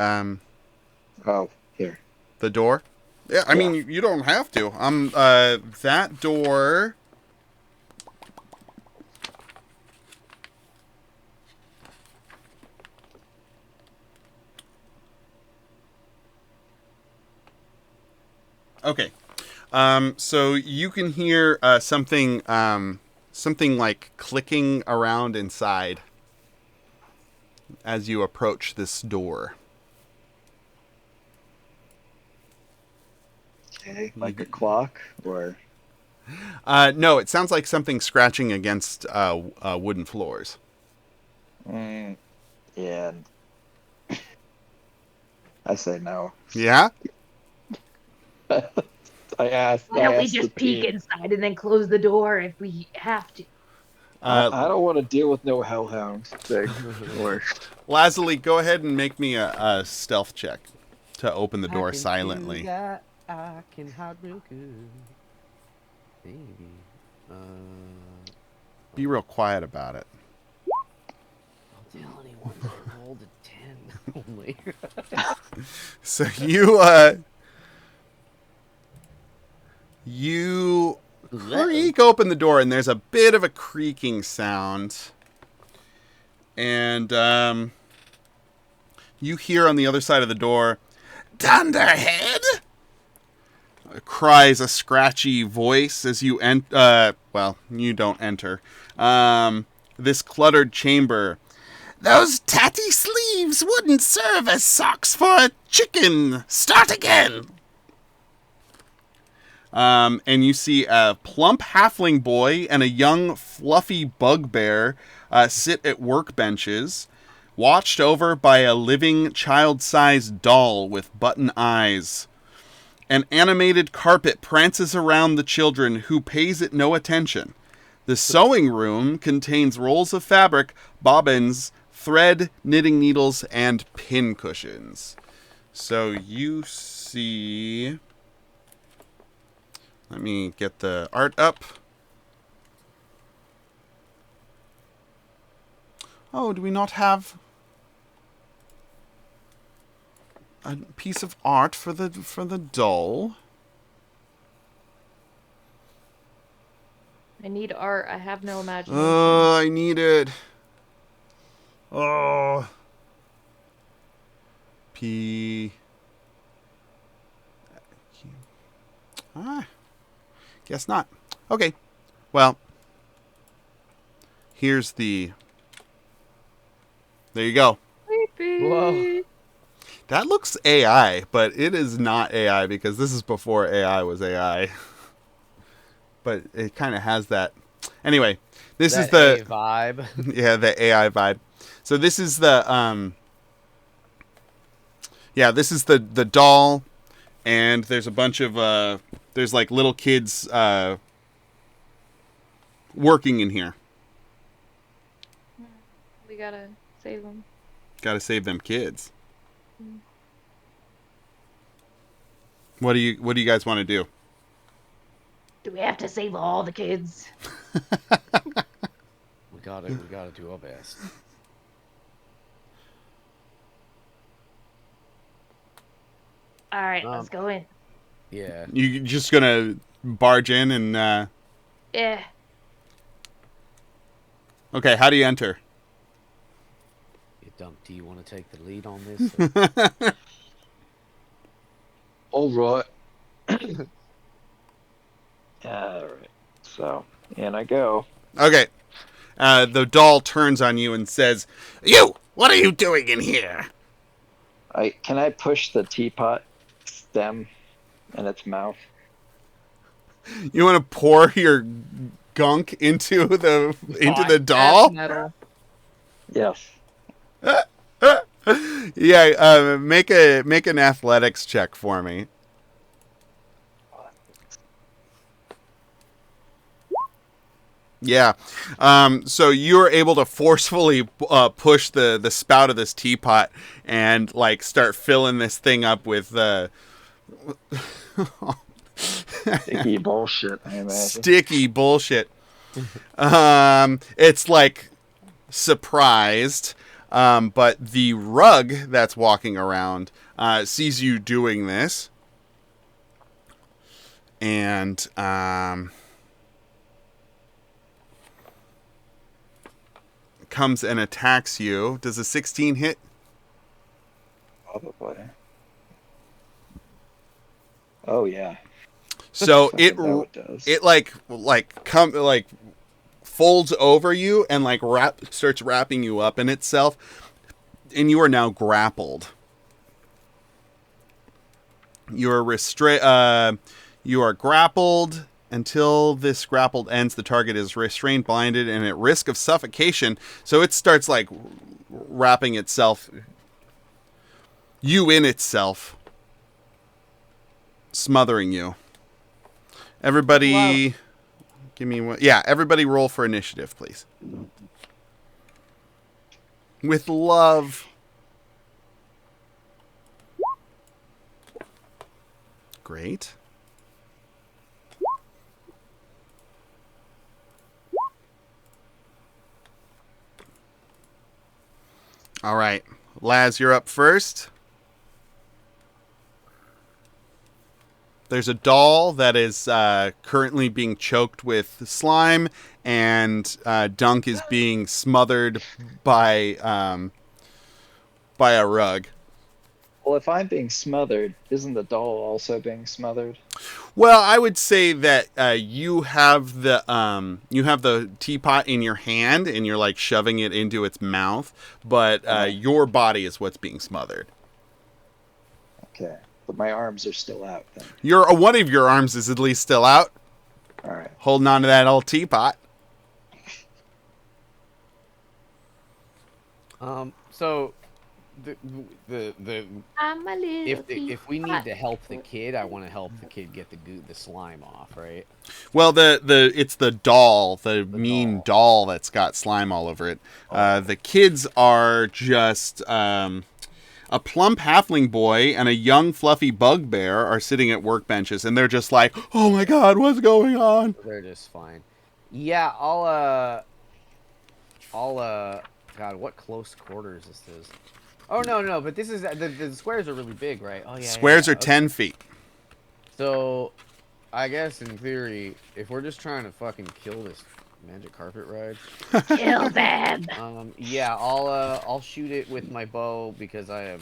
Oh, here. the door? Yeah, I mean, you don't have to. That door. Okay. So you can hear something like clicking around inside as you approach this door. Okay, like a clock or... No, it sounds like something scratching against wooden floors. Yeah. I say no. Yeah? I asked. Why don't I we asked just the peek team. inside and then close the door if we have to? I don't want to deal with no hellhound thing. Or Lazuli, go ahead and make me a stealth check to open the door silently. I can hide real good. Maybe. Be real quiet about it. Don't tell anyone that I rolled a 10 only. So you creak open the door, and there's a bit of a creaking sound. And you hear on the other side of the door, "Dunderhead!" cries a scratchy voice as you you don't enter this cluttered chamber. "Those tatty sleeves wouldn't serve as socks for a chicken. Start again." And you see a plump halfling boy and a young fluffy bugbear sit at workbenches, watched over by a living child-sized doll with button eyes. An animated carpet prances around the children, who pays it no attention. The sewing room contains rolls of fabric, bobbins, thread, knitting needles, and pin cushions. So you see... Let me get the art up. Oh, do we not have a piece of art for the doll? I need art. I have no imagination. Oh, I need it. Oh. Guess not. Okay. Well, here's the... There you go. Creepy. Whoa. That looks AI, but it is not AI because this is before AI was AI. But it kind of has that. Anyway, this is the vibe. Yeah, the AI vibe. So this is the this is the doll, and there's a bunch of there's like little kids working in here. We gotta save them. Got to save them kids. What do you guys want to do? Do we have to save all the kids? We gotta do our best. All right, let's go in. Yeah. You just gonna barge in and Yeah. okay, how do you enter? Yeah, Dunk, do you want to take the lead on this? all right. All right. So in I go. Okay. The doll turns on you and says, "You, what are you doing in here?" Can I push the teapot stem in its mouth? You want to pour your gunk into the doll? Metal. Yes. Yeah, make an athletics check for me. Yeah. So you're able to forcefully push the spout of this teapot and like start filling this thing up with Sticky bullshit, I imagine. sticky bullshit. It's like surprised, but the rug that's walking around sees you doing this, and comes and attacks you. Does a 16 hit? Probably. Oh yeah. So I know it does. it like folds over you and like starts wrapping you up in itself, and you are now grappled. You are you are grappled until this grappled ends. The target is restrained, blinded, and at risk of suffocation. So it starts like wrapping itself, you in itself, smothering you. Everybody, give me one. Yeah, everybody roll for initiative, please. With love. Great. All right. Laz, you're up first. There's a doll that is currently being choked with slime, and Dunk is being smothered by a rug. Well, if I'm being smothered, isn't the doll also being smothered? Well, I would say that you have the teapot in your hand, and you're like shoving it into its mouth, but your body is what's being smothered. Okay. But my arms are still out then. One of your arms is at least still out, All right. holding on to that old teapot. So the I'm a little if we need to help the kid, I want to help the kid get the slime off, right? Well, it's the doll, the mean doll that's got slime all over it. The kids are just a plump halfling boy and a young fluffy bugbear are sitting at workbenches, and they're just like, "Oh my God, what's going on?" They're just fine. Yeah, God, what close quarters this is? Oh no, but this is the squares are really big, right? Oh yeah. Squares yeah, are 10 feet. So, I guess in theory, if we're just trying to fucking kill this magic carpet ride, kill them. yeah, I'll shoot it with my bow because I am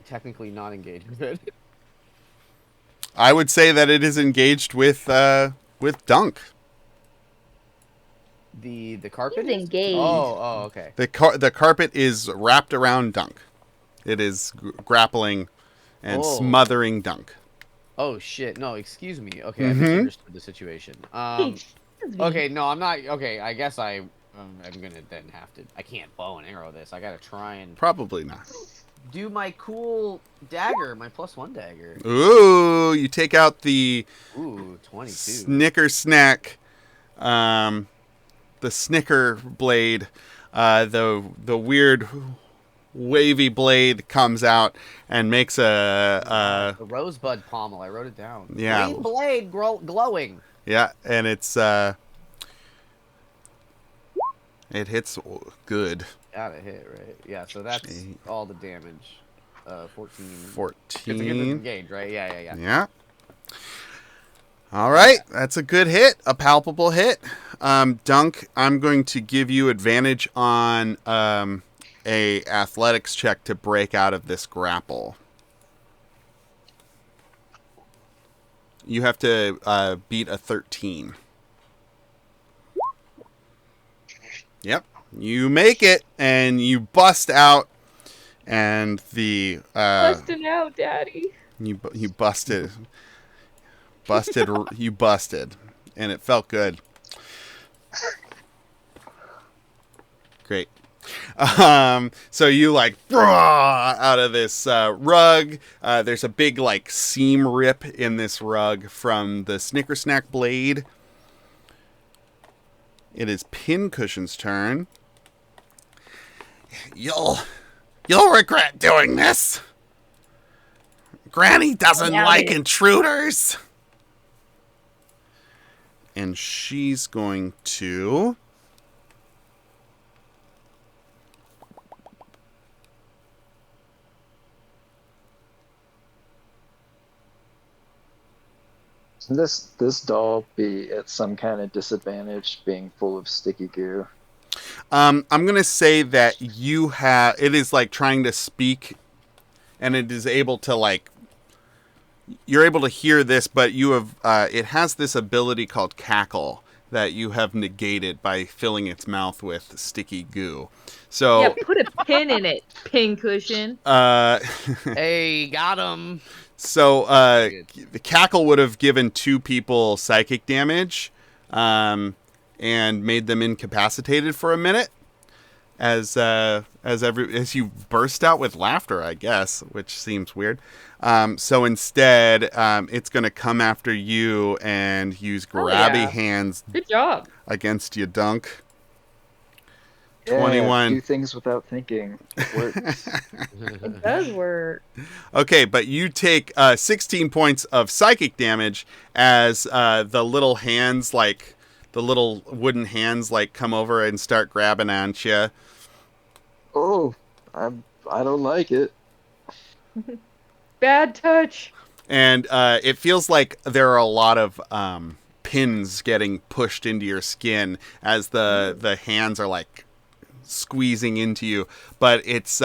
technically not engaged with it. I would say that it is engaged with Dunk. The carpet? He's engaged. Oh, okay. The carpet is wrapped around Dunk. It is grappling and smothering Dunk. Oh shit! No, excuse me. Okay, I misunderstood the situation. Okay, no, I'm not. Okay, I guess I'm gonna then have to. I can't bow and arrow this. I gotta try and Probably not. do my cool dagger, my +1 dagger. Ooh, you take out the 22. Snicker snack, the Snicker blade, the weird wavy blade comes out and makes The rosebud pommel. I wrote it down. Yeah. Green blade glowing. Yeah, and it's it hits good. Gotta hit, right? Yeah, so that's all the damage. 14. 14. It's a good engage, right? Yeah. Yeah. All right, that's a good hit, a palpable hit. Dunk, I'm going to give you advantage on a athletics check to break out of this grapple. You have to beat a 13. Yep. You make it, and you bust out, and the... Busting out, Daddy. You busted. You busted. And it felt good. Great. So you like out of this rug. There's a big like seam rip in this rug from the Snicker Snack blade. It is Pincushion's turn. You'll regret doing this. Granny doesn't like intruders. And she's going to... Can this doll be at some kind of disadvantage being full of sticky goo? I'm going to say that it is like trying to speak, and it is able to like, you're able to hear this, but you have, it has this ability called cackle that you have negated by filling its mouth with sticky goo. So Yeah, put a pin in it, Pincushion. Hey, got him. So the cackle would have given 2 people psychic damage, and made them incapacitated for a minute, as you burst out with laughter, I guess, which seems weird. So instead, it's going to come after you and use grabby hands. Good job. Against you, Dunk. Yeah, 21. Do things without thinking. It works. It does work. Okay, but you take 16 points of psychic damage as the little hands, like the little wooden hands, like come over and start grabbing at you. Oh, I don't like it. Bad touch. And it feels like there are a lot of pins getting pushed into your skin as the hands are like squeezing into you, but it's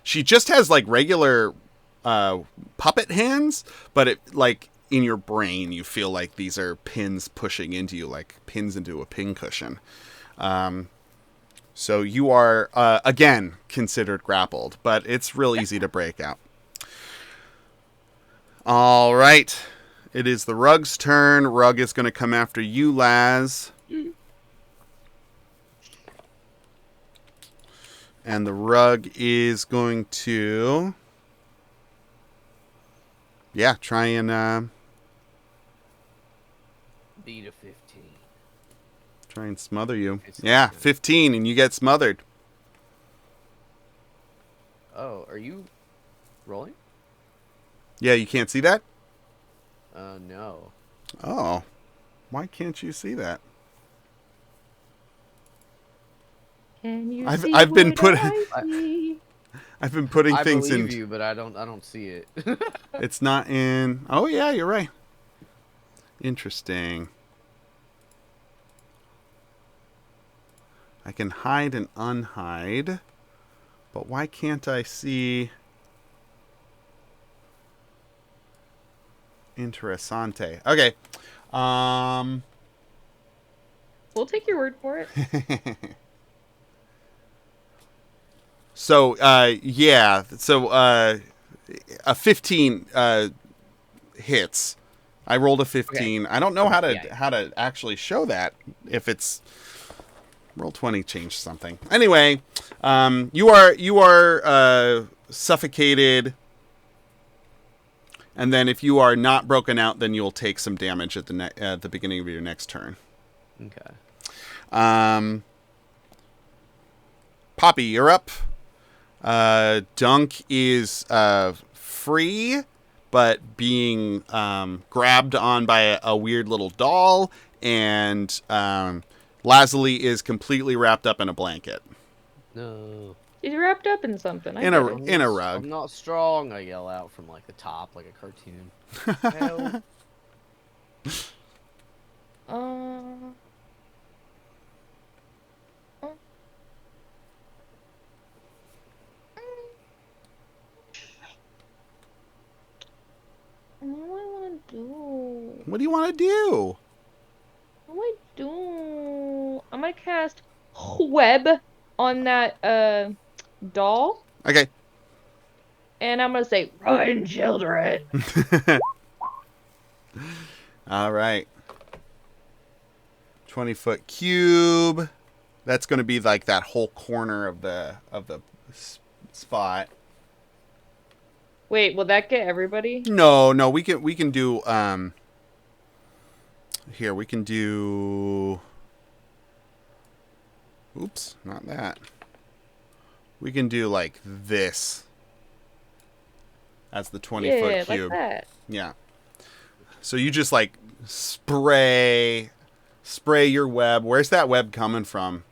she just has like regular puppet hands, but it like in your brain you feel like these are pins pushing into you, like pins into a pincushion. So you are again considered grappled, but it's real easy to break out. All right, it is the Rug's turn. Rug is going to come after you, Laz. And the Rug is going to... Yeah, try and... Beat a 15. Try and smother you. Yeah, 15, and you get smothered. Oh, are you rolling? Yeah, you can't see that? No. Oh. Why can't you see that? Can you I've see been what put- I see? I've been putting things in... I believe you, but I don't see it. It's not in... Oh, yeah, you're right. Interesting. I can hide and unhide. But why can't I see... Interessante. Okay. We'll take your word for it. So, yeah. So, a 15 hits. I rolled a 15. Okay. I don't know how to actually show that. If it's roll 20 changed something. Anyway, you are suffocated. And then if you are not broken out, then you'll take some damage at the beginning of your next turn. Okay. Poppy, you're up. Dunk is free, but being grabbed on by a weird little doll, and Lazuli is completely wrapped up in a blanket. No. He's wrapped up in something. In a rug. I'm not strong, I yell out from like the top, like a cartoon. Help. What do I want to do? What do you want to do? What do I do? I'm gonna cast web on that doll. Okay. And I'm gonna say, "Run, children." All right. 20-foot cube. That's going to be like that whole corner of the spot. Wait, will that get everybody? No, we can do here, we can do Oops, not that. We can do like this. That's the 20-foot cube. Like that. Yeah. So you just like spray your web. Where's that web coming from?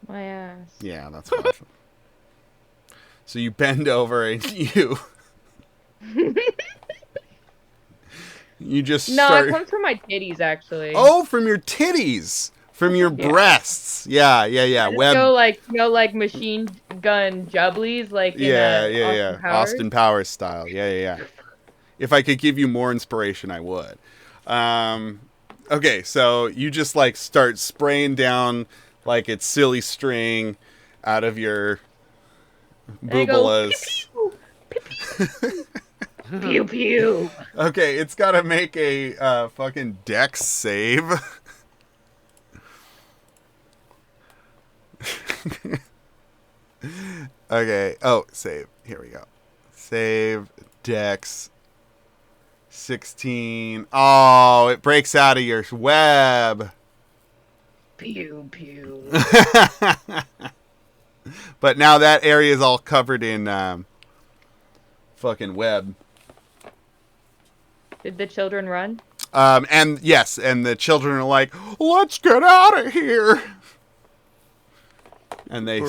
My ass. Yeah, that's what I thought. So you bend over and you just No, start... it comes from my titties, actually. Oh, from your titties. From your breasts. Yeah. Web. Like machine gun jubblies, like in Austin Powers style. Yeah. If I could give you more inspiration, I would. Okay, so you just like start spraying down like it's silly string out of your boobalas. Pew pew. Okay, it's got to make a fucking dex save. Okay. Oh, save. Here we go. Save dex 16. Oh, it breaks out of your web. Pew pew. But now that area is all covered in fucking web. Did the children run? And yes, and the children are like, "Let's get out of here." And they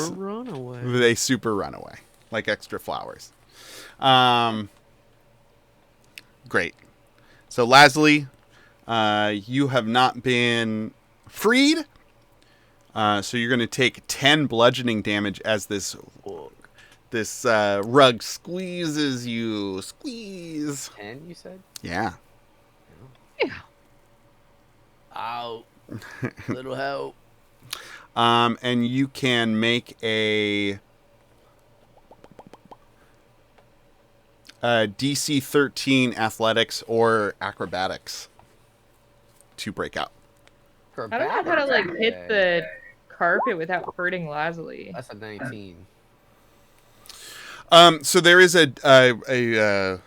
super run away like extra flowers. Great. So Leslie, you have not been freed. So you're going to take 10 bludgeoning damage as this rug squeezes you. Squeeze. 10, you said? Yeah. Yeah. Ow. Little help. And you can make a DC 13 athletics or acrobatics to break out. I don't know how to like hit the carpet without hurting Leslie. That's a 19. So there is a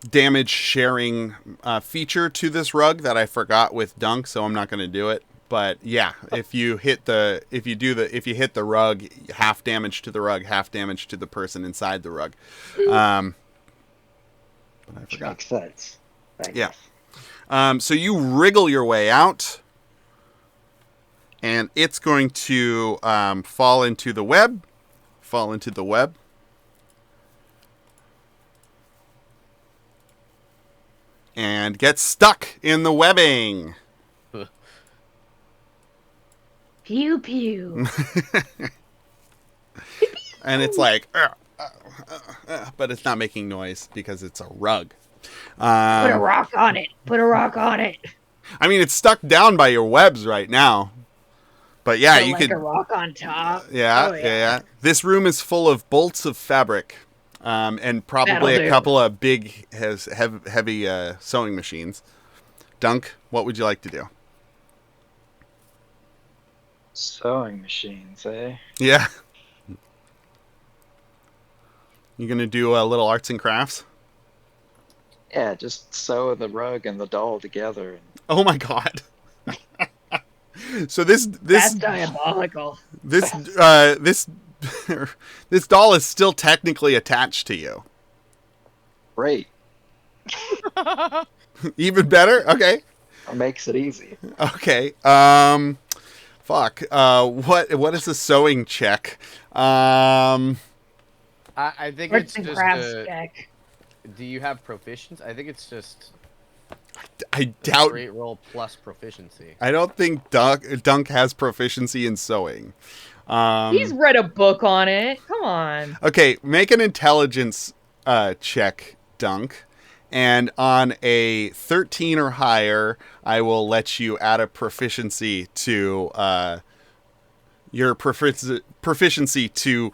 damage sharing feature to this rug that I forgot with Dunk, so I'm not going to do it. But yeah, if you hit the rug, half damage to the rug, half damage to the person inside the rug. But I forgot. Makes sense. Thanks. Yeah. So you wriggle your way out, and it's going to fall into the web. And get stuck in the webbing. Pew pew. And it's like, but it's not making noise because it's a rug. Put a rock on it. I mean, it's stuck down by your webs right now. But yeah, you could a rock on top. Yeah. This room is full of bolts of fabric, and probably a couple of big, heavy sewing machines. Dunk, what would you like to do? Sewing machines, eh? Yeah. You gonna do a little arts and crafts? Yeah, just sew the rug and the doll together. Oh my god. So this That's diabolical. This doll is still technically attached to you. Great. Even better? Okay. That makes it easy. Okay. Fuck. What is a sewing check? I think Arts it's and just crafts check. Do you have proficiency? I think it's just I doubt. Straight roll plus proficiency. I don't think Dunk has proficiency in sewing. He's read a book on it. Come on. Okay, make an intelligence check, Dunk. And on a 13 or higher, I will let you add a proficiency to your proficiency to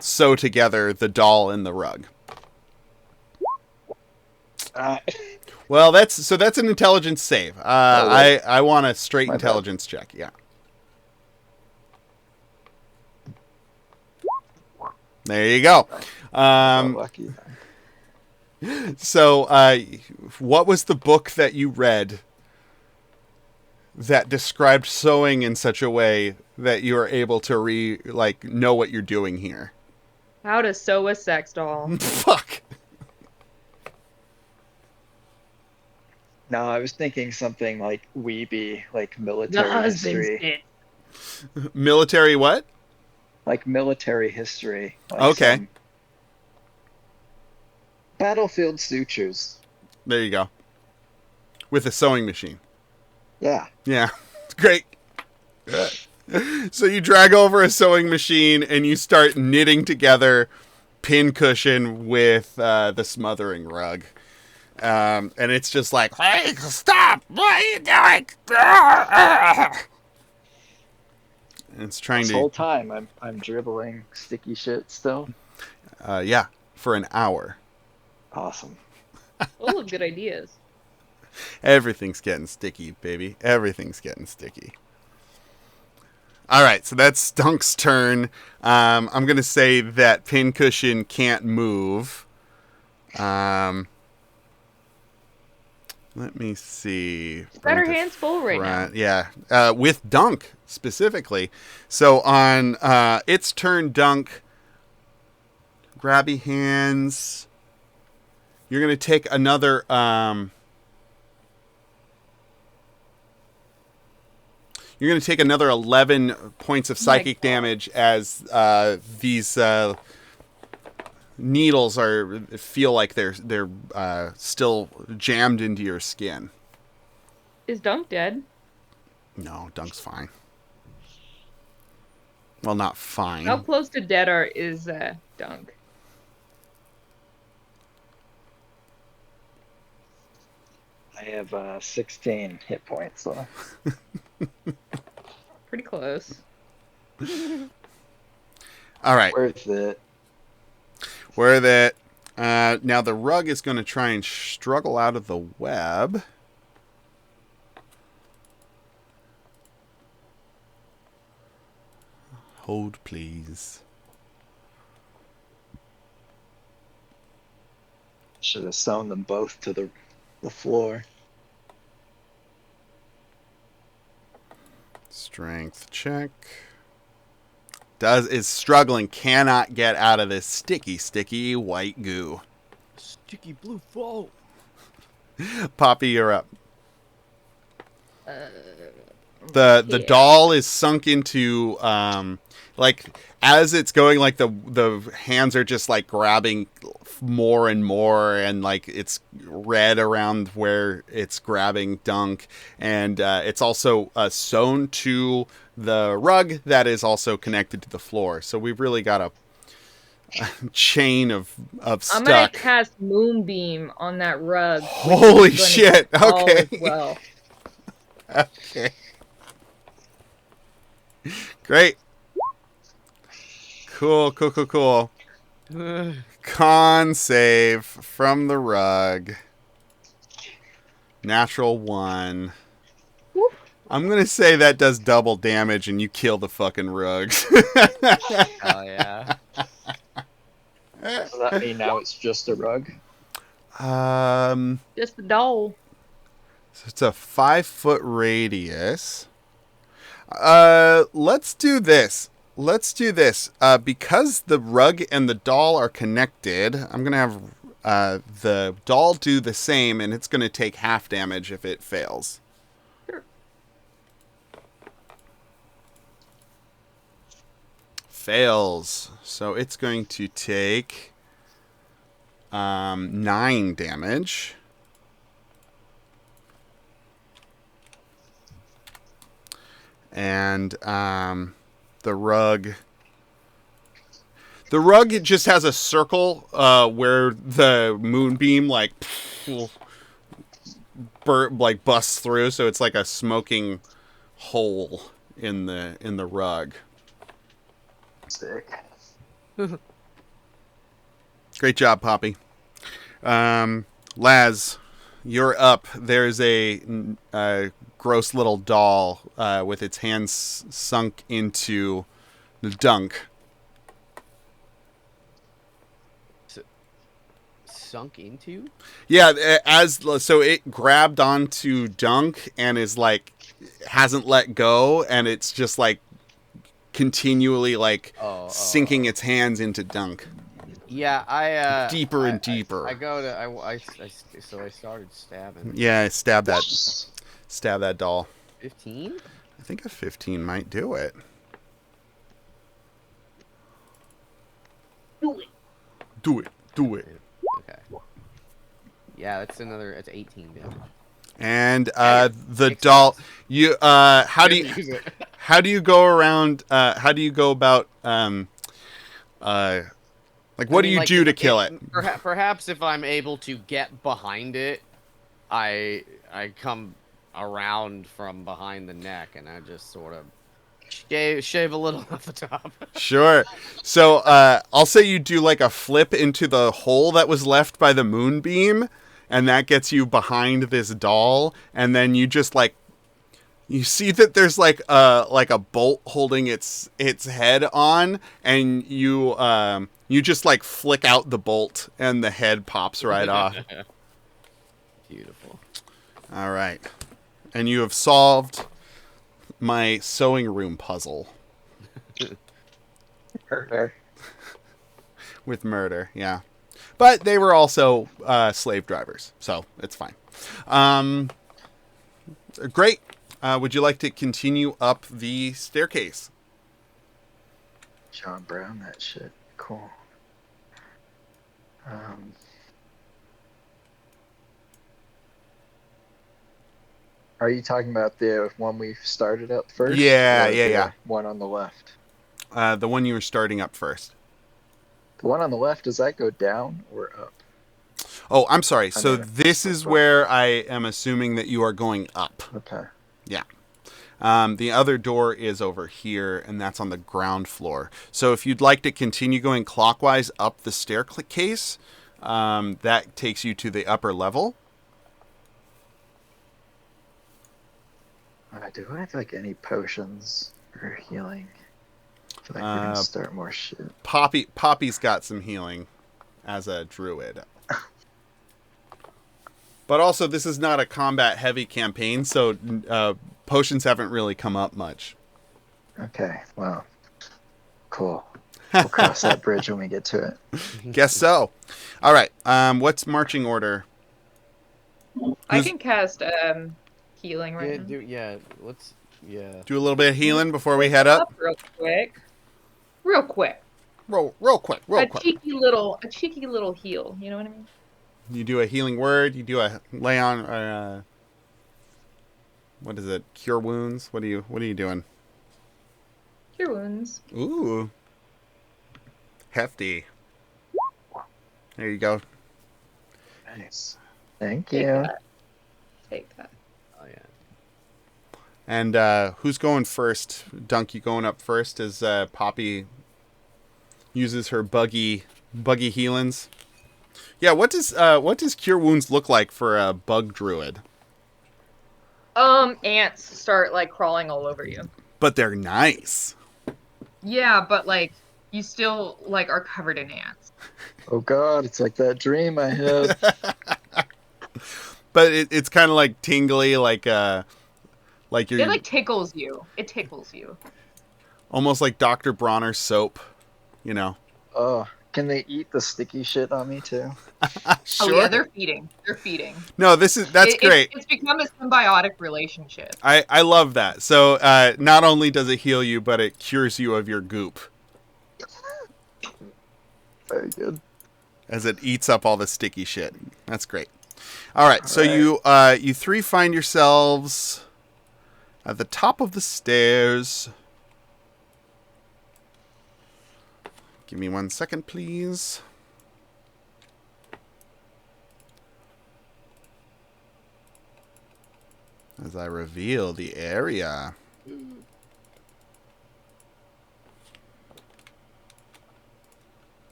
sew together the doll and the rug. Well, that's an intelligence save. I want a straight intelligence check. Yeah. There you go. Lucky. So, what was the book that you read that described sewing in such a way that you are able to know what you're doing here. How to sew a sex doll. Fuck. No, I was thinking something like weeby, like The military husband's history. bit. Military what? Like military history. Like Okay. some battlefield sutures. There you go. With a sewing machine. Yeah. Yeah. Great. So you drag over a sewing machine and you start knitting together pincushion with the smothering rug. And it's just like, hey, stop! What are you doing? And it's trying This to, whole time I'm dribbling sticky shit still. yeah, for an hour. Awesome. Full of good ideas. Everything's getting sticky, baby. Everything's getting sticky. All right, so that's Stunk's turn. I'm going to say that pincushion can't move. Let me see. Got her hands full right now. Yeah, with Dunk specifically. So on its turn, Dunk, grabby hands. You're going to take another... You're going to take another 11 points of psychic damage as these needles feel like they're still jammed into your skin. Is Dunk dead? No, Dunk's fine. Well, not fine. How close to dead is Dunk? I have 16 hit points left. Pretty close. All right. Worth it. Worth it. Now the rug is going to try and struggle out of the web. Hold, please. Should have sewn them both to the floor. Strength check. Is struggling, cannot get out of this sticky white goo. Sticky blue flow. Poppy, you're up. The doll is sunk into like as it's going, like the hands are just like grabbing more and more, and like it's red around where it's grabbing Dunk, and it's also sewn to the rug that is also connected to the floor. So we've really got a chain of stuck. I'm gonna cast Moonbeam on that rug. Holy shit! Okay. Well. Okay. Great. Cool. Con save from the rug. Natural 1. Whoop. I'm going to say that does double damage and you kill the fucking rug. Oh yeah. Does that mean now it's just a rug? Just the doll. So it's a 5-foot radius. Let's do this. Because the rug and the doll are connected, I'm going to have the doll do the same, and it's going to take half damage if it fails. Sure. Fails. So it's going to take 9 damage. And the rug, it just has a circle where the moonbeam like busts through, so it's like a smoking hole in the rug. Sick. Great job, Poppy. Laz, you're up. There's a gross little doll with its hands sunk into the Dunk. Sunk into? Yeah, so it grabbed onto Dunk and is like hasn't let go, and it's just like continually like sinking its hands into Dunk. Yeah, Deeper and deeper. I go to so I started stabbing. Yeah, stab that doll. 15? I think a 15 might do it. Do it. Okay. Yeah, that's 18 damage. And the doll, you how do you go around? How do you go about like what do you do to kill it? Perhaps if I'm able to get behind it, I come around from behind the neck and I just sort of shave a little off the top. Sure. So I'll say you do like a flip into the hole that was left by the moonbeam, and that gets you behind this doll, and then you just like you see that there's like a bolt holding its head on, and you just like flick out the bolt, and the head pops right off. Beautiful. All right, and you have solved my sewing room puzzle. Murder. With murder, yeah. But they were also slave drivers, so it's fine. Great. Would you like to continue up the staircase? John Brown, that shit. Cool. Are you talking about the one we started up first? Yeah, or yeah. the one on the left. The one you were starting up first. The one on the left, does that go down or up? Oh, I'm sorry. I So know. this is where I am assuming that you are going up. Okay. Yeah. The other door is over here, and that's on the ground floor. So if you'd like to continue going clockwise up the staircase, that takes you to the upper level. Do I have like any potions or healing? I feel like we're gonna start more shit. Poppy's got some healing as a druid. But also, this is not a combat-heavy campaign, so potions haven't really come up much. Okay, well, cool. We'll cross that bridge when we get to it. Guess so. All right, what's marching order? I can cast healing right now. Let's Do a little bit of healing before we head up. Real quick. Real quick. Real quick. A cheeky little heal. You know what I mean? You do a healing word. You do a lay on. What is it? Cure wounds. What are you doing? Cure wounds. Ooh, hefty. There you go. Nice. Thank Take you. that. Take that. Oh yeah. And who's going first? Dunk, you going up first as Poppy uses her buggy healings. Yeah, what does cure wounds look like for a bug druid? Ants start like crawling all over you. But they're nice. Yeah, but like you still like are covered in ants. Oh god, it's like that dream I had. But it's kind of like tingly, like you're. It like tickles you. It tickles you. Almost like Dr. Bronner's soap, you know. Oh, can they eat the sticky shit on me too? Sure. Oh yeah, they're feeding. They're feeding. No, that's great. It's become a symbiotic relationship. I love that. So not only does it heal you, but it cures you of your goop. Very good. As it eats up all the sticky shit. That's great. All right, so you three find yourselves at the top of the stairs. Give me 1 second, please. As I reveal the area.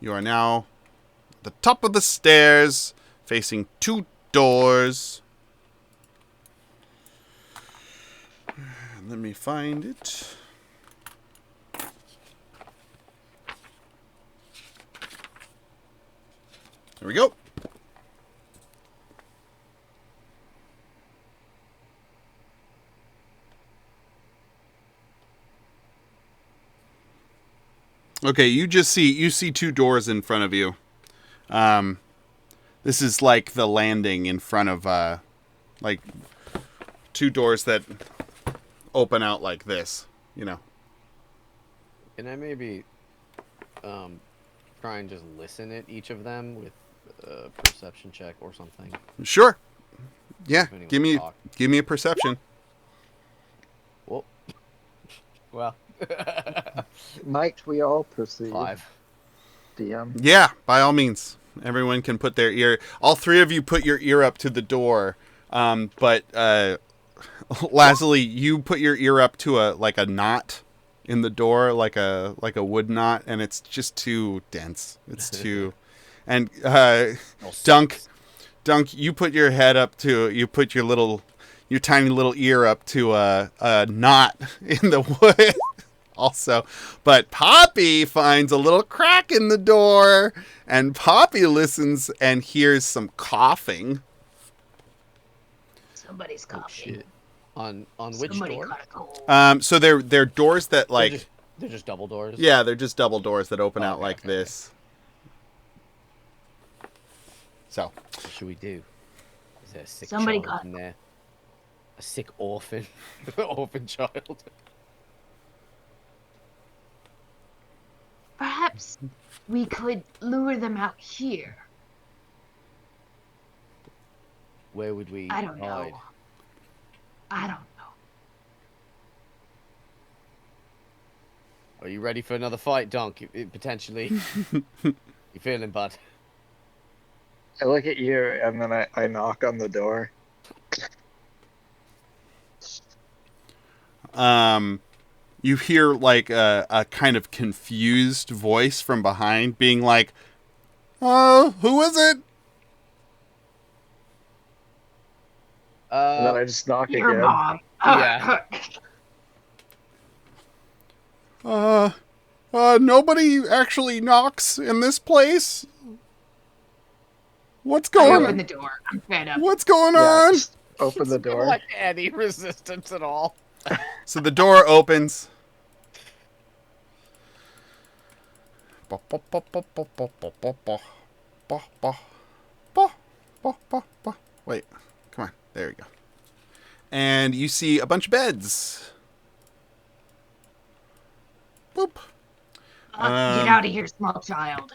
You are now at the top of the stairs, facing 2 doors. Let me find it. There we go. Okay, you see two doors in front of you. This is like the landing in front of like two doors that open out like this. You know. Can I maybe try and just listen at each of them with a perception check or something? Sure. Yeah. If anyone Give talk. me a perception. Well, Might we all proceed? 5. DM. Yeah, by all means. Everyone can put their ear. All three of you put your ear up to the door. But Lazuli, you put your ear up to a knot in the door, like a wood knot, and it's just too dense. It's too. And Dunk, you put your head up to. You put your tiny little ear up to a knot in the wood. Also, but Poppy finds a little crack in the door, and Poppy listens and hears some coughing. Somebody's Oh, coughing. shit. On which Somebody door? caught a cold. So they're doors that like They're just double doors. yeah, they're just double doors that open Oh, out okay, like okay, this. So What should we do? Is there a sick Somebody child got- in there? A sick orphan, orphan child. Perhaps we could lure them out here. Where would we I don't know. hide? I don't know. Are you ready for another fight, Dunk? Potentially. You feeling, bud? I look at you and then I knock on the door. you hear like a kind of confused voice from behind being like, who is it? And then I just knock Your again. mom. Yeah. Nobody actually knocks in this place. What's I going open the door. I'm fed up. What's going Yeah, on? just open the door. Like any resistance at all. So the door opens. Wait, come on. There we go. And you see a bunch of beds. Boop. Get out of here, small child.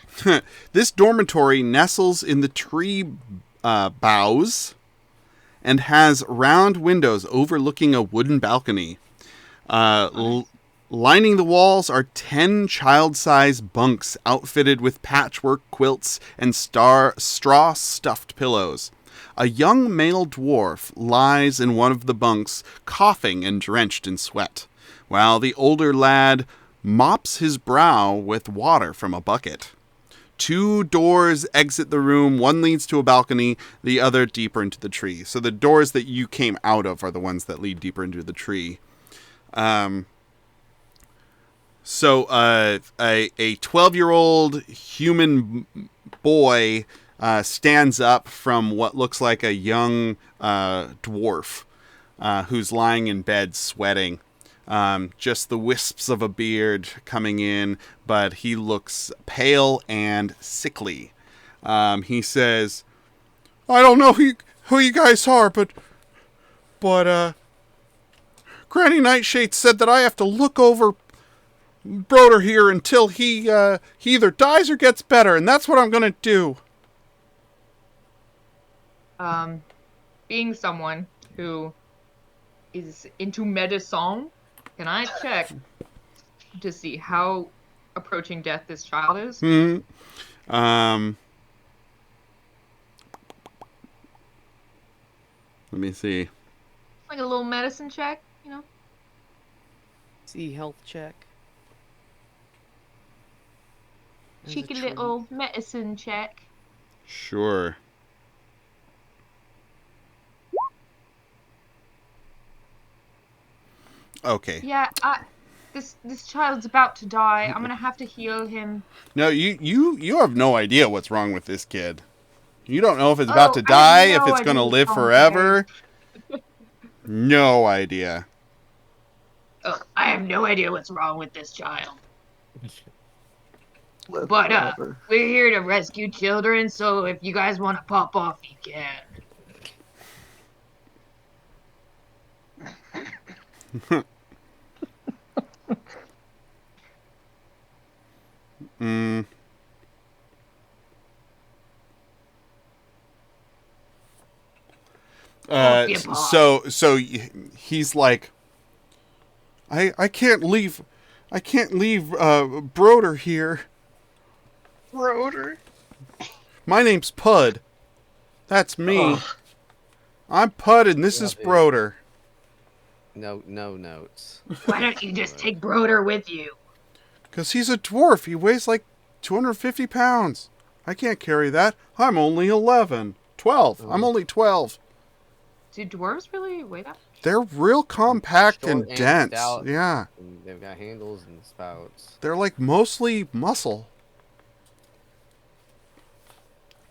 This dormitory nestles in the tree boughs and has round windows overlooking a wooden balcony. Lining the walls are 10 child-sized bunks outfitted with patchwork quilts and straw-stuffed pillows. A young male dwarf lies in one of the bunks, coughing and drenched in sweat, while the older lad mops his brow with water from a bucket. 2 doors exit the room. One leads to a balcony, the other deeper into the tree. So the doors that you came out of are the ones that lead deeper into the tree. So a 12-year-old human boy stands up from what looks like a young dwarf who's lying in bed sweating. Just the wisps of a beard coming in, but he looks pale and sickly. He says, "I don't know who you guys are, but Granny Nightshade said that I have to look over Broder here until he either dies or gets better, and that's what I'm gonna do." Being someone who is into medicine, can I check to see how approaching death this child is? Let me see. Like a little medicine check, you know? See health check. There's a Cheeky tree. little medicine check. Sure. Okay. Yeah, this child's about to die. I'm gonna have to heal him. No, you have no idea what's wrong with this kid. You don't know if it's about to I die, have if no it's going to idea live what's wrong with forever. No idea. I have no idea what's wrong with this child. With But whatever. we're here to rescue children, so if you guys want to pop off, you can. Mm. Off you pop. So he's like, I can't leave Broder here. Rotor. My name's Pud. That's me. Ugh. I'm Pud and this is Love it. Broder. No notes. Why don't you just take Broder with you? Because he's a dwarf. He weighs like 250 pounds. I can't carry that. I'm only 11. 12. I'm only 12. Do dwarves really weigh that much? They're real compact Short and and dense. stout. Yeah. And they've got handles and spouts. They're like mostly muscle.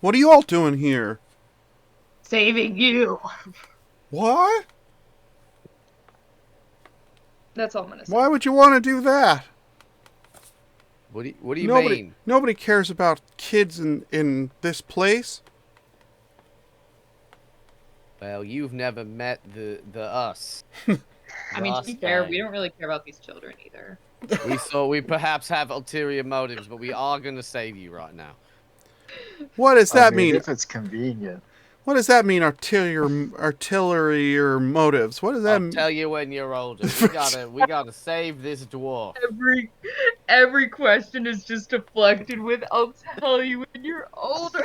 What are you all doing here? Saving you. What? That's all I'm gonna say. Why would you want to do that? What do you mean? Nobody cares about kids in this place. Well, you've never met the us. I mean, to Us be fair, gang. we don't really care about these children either. We thought we perhaps have ulterior motives, but we are gonna save you right now. What does that mean? If it's convenient. What does that mean? Artillery or motives? What does that I'll mean? tell you when you're older. We gotta save this dwarf. Every question is just deflected with, "I'll tell you when you're older."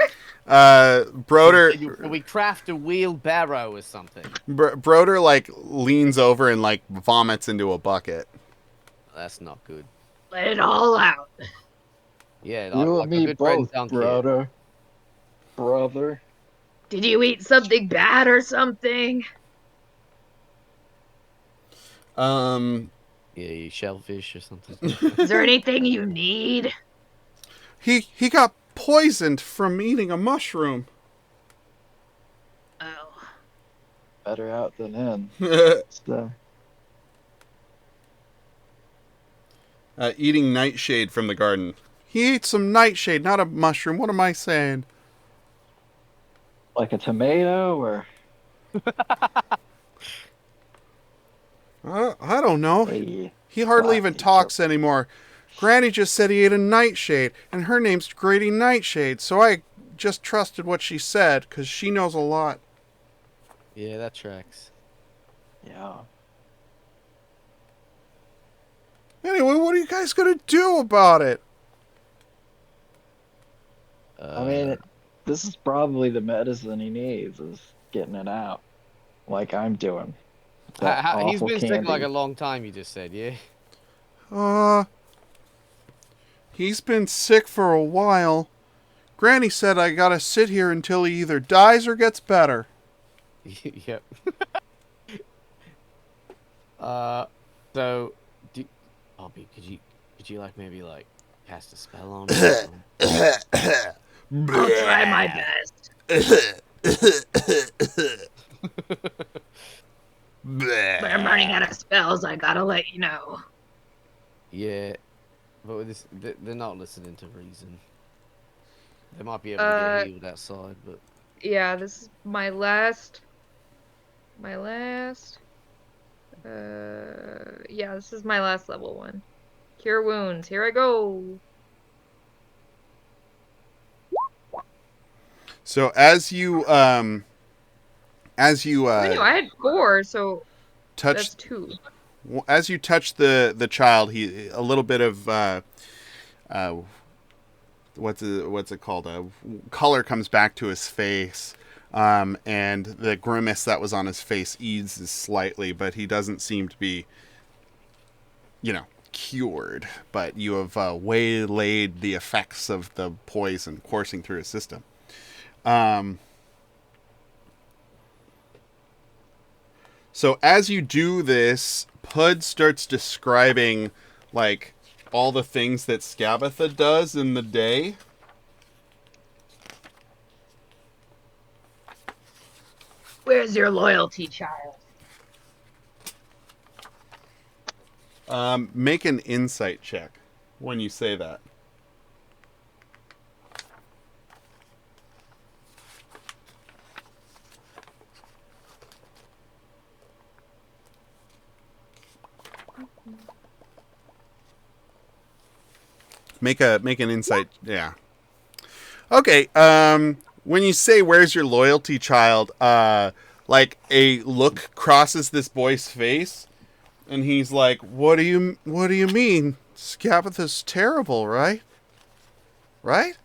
Broder, Can we craft a wheelbarrow or something? Broder like leans over and like vomits into a bucket. That's not good. Let it all out. Yeah, You like and a me good friend both, dunk here. brother. Did you eat something bad or something? Yeah, you shellfish or something. Is there anything you need? He got poisoned from eating a mushroom. Oh. Better out than in. So, Eating nightshade from the garden. He ate some nightshade, not a mushroom. What am I saying? like a tomato or I don't know. a He hardly even Wow. talks anymore. Granny just said he ate a nightshade, and her name's Grady Nightshade, so I just trusted what she said, because she knows a lot. Yeah, that tracks. yeah. Anyway, what are you guys going to do about it? I mean, this is probably the medicine he needs, is getting it out, like I'm doing. That he's awful been sick candy. like a long time. You just said, yeah. He's been sick for a while. Granny said I gotta sit here until he either dies or gets better. Yep. So, Bobby, could you like maybe like cast a spell on him? I'll try my best. But I'm running out of spells, I gotta let you know. Yeah, but with this, they're not listening to reason. They might be able to get healed outside, but Yeah, this is my last. Yeah, this is my last level one. Cure wounds. Here I go. So as you I had 4, so touch that's 2. as you touch the child, he a little bit of what's it called? Color comes back to his face, and the grimace that was on his face eases slightly, but he doesn't seem to be, cured. But you have waylaid the effects of the poison coursing through his system. So as you do this, Pud starts describing, like, all the things that Scabatha does in the day. Where's your loyalty, child? Make an insight check when you say that. Make an insight. Yeah. Okay. When you say "Where's your loyalty, child?" Like a look crosses this boy's face, and he's like, What do you mean? Scapitha's terrible, right? Right?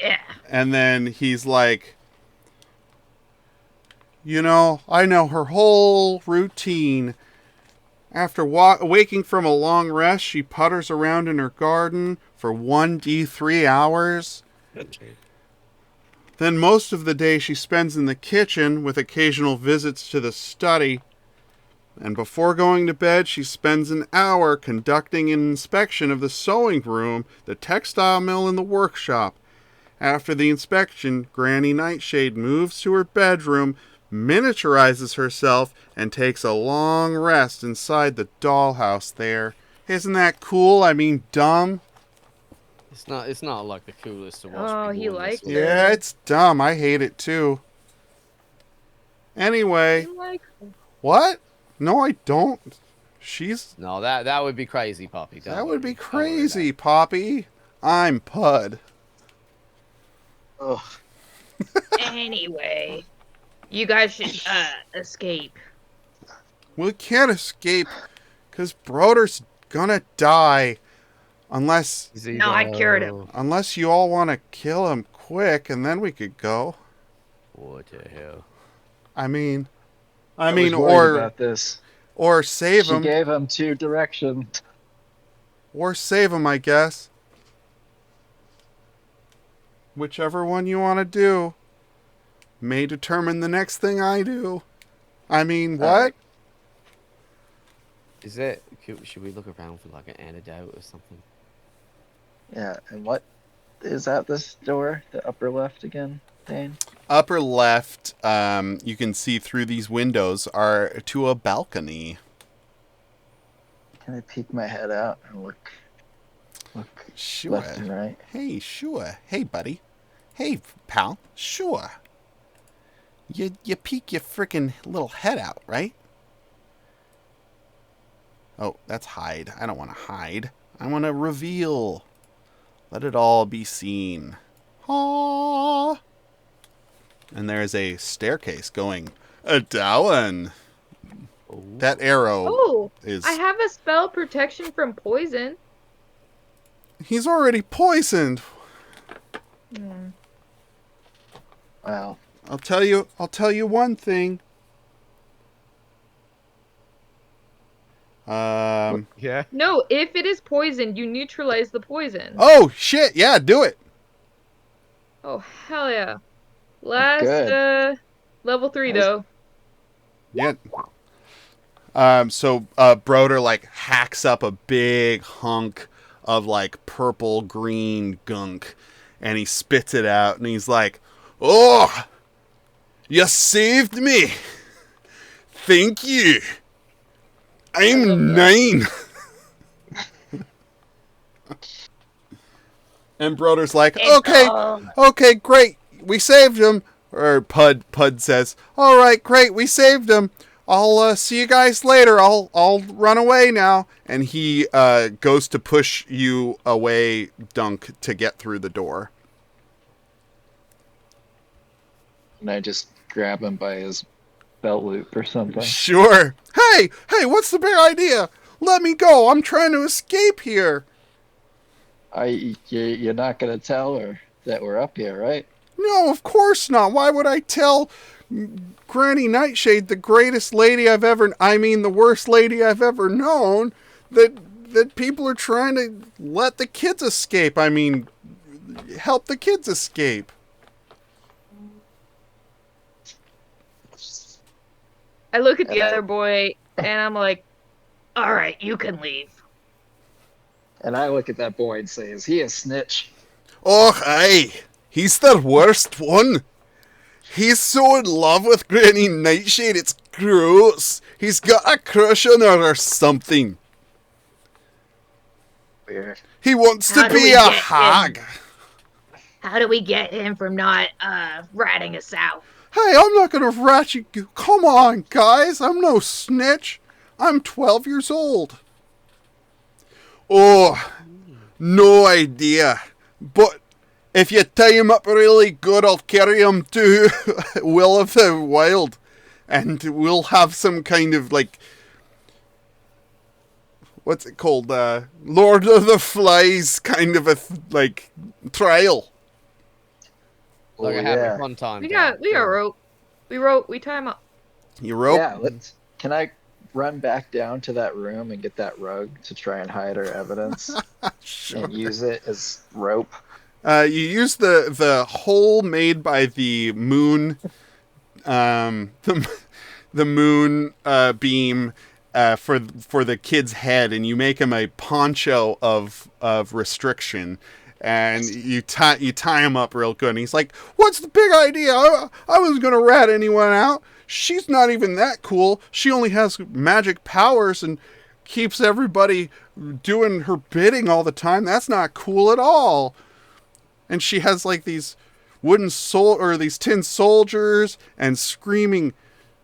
Yeah. And then he's like, I know her whole routine. After waking from a long rest, she putters around in her garden for 1d3 hours. Then most of the day she spends in the kitchen with occasional visits to the study. And before going to bed, she spends an hour conducting an inspection of the sewing room, the textile mill, and the workshop. After the inspection, Granny Nightshade moves to her bedroom, miniaturizes herself, and takes a long rest inside the dollhouse there. Isn't that cool? I mean, dumb? It's not like the coolest to watch. Oh, people he in this likes world. it. Yeah, it's dumb. I hate it too. Anyway, You like what? No, I don't. She's... No, that would be crazy, Poppy. That would be crazy, Poppy. I'm Pud. Ugh. Anyway, you guys should escape. We can't escape because Broder's gonna die unless No, I cured him. you all want to kill him quick, and then we could go. What the hell? I mean, I was worried about this. or save She him, gave him 2 directions. or save him. I guess. Whichever one you want to do may determine the next thing I do. I mean, what? Is it? Should we look around for like an antidote or something? Yeah, and what is at this door? The upper left again, Dane? Upper left, you can see through these windows are to a balcony. Can I peek my head out and look Sure. left and right? Hey, sure. Hey, buddy. Hey, pal. Sure. You peek your frickin' little head out, right? Oh, that's hide. I don't want to hide. I want to reveal. Let it all be seen. Aww. And there's a staircase going down. Oh. That arrow Oh, is... I have a spell protection from poison. He's already poisoned. Hmm. Wow. I'll tell you one thing. Yeah. No, if it is poisoned, you neutralize the poison. Oh shit, yeah, do it. Oh, hell yeah. Last, good. level 3 That was- though. Yeah. So Broder like hacks up a big hunk of like purple green gunk and he spits it out and he's like, "Oh, you saved me. Thank you. I'm 9." And Broder's like, okay, great. We saved him. Or Pud says, all right, great. We saved him. I'll see you guys later. I'll run away now. And he goes to push you away, Dunk, to get through the door. Can I just grab him by his belt loop or something? Sure. Hey, what's the big idea? Let me go. I'm trying to escape here. You're not gonna tell her that we're up here, right? No, of course not. Why would I tell Granny Nightshade, the greatest lady I've ever... I mean, the worst lady I've ever known, that people are trying to let the kids escape? I mean, help the kids escape. I look at the other boy and I'm like, all right, you can leave. And I look at that boy and say, is he a snitch? Oh, aye. He's the worst one. He's so in love with Granny Nightshade, it's gross. He's got a crush on her or something. Weird. He wants How to do be we a get hag. How do we get him from not ratting us out? Hey, I'm not gonna rat you. Come on, guys. I'm no snitch. I'm 12 years old. Oh, no idea. But if you tie him up really good, I'll carry him to Will of the Wild. And we'll have some kind of, like, what's it called? Lord of the Flies kind of a, trial. Like Oh, a happy yeah. fun time. We got rope. We tie him up. You rope? Yeah, can I run back down to that room and get that rug to try and hide our evidence Sure. and use it as rope? You use the hole made by the moon, the moon beam for the kid's head, and you make him a poncho of restriction, and you tie him up real good. And he's like, "What's the big idea? I wasn't gonna rat anyone out. She's not even that cool. She only has magic powers and keeps everybody doing her bidding all the time. That's not cool at all." And she has like these these tin soldiers and screaming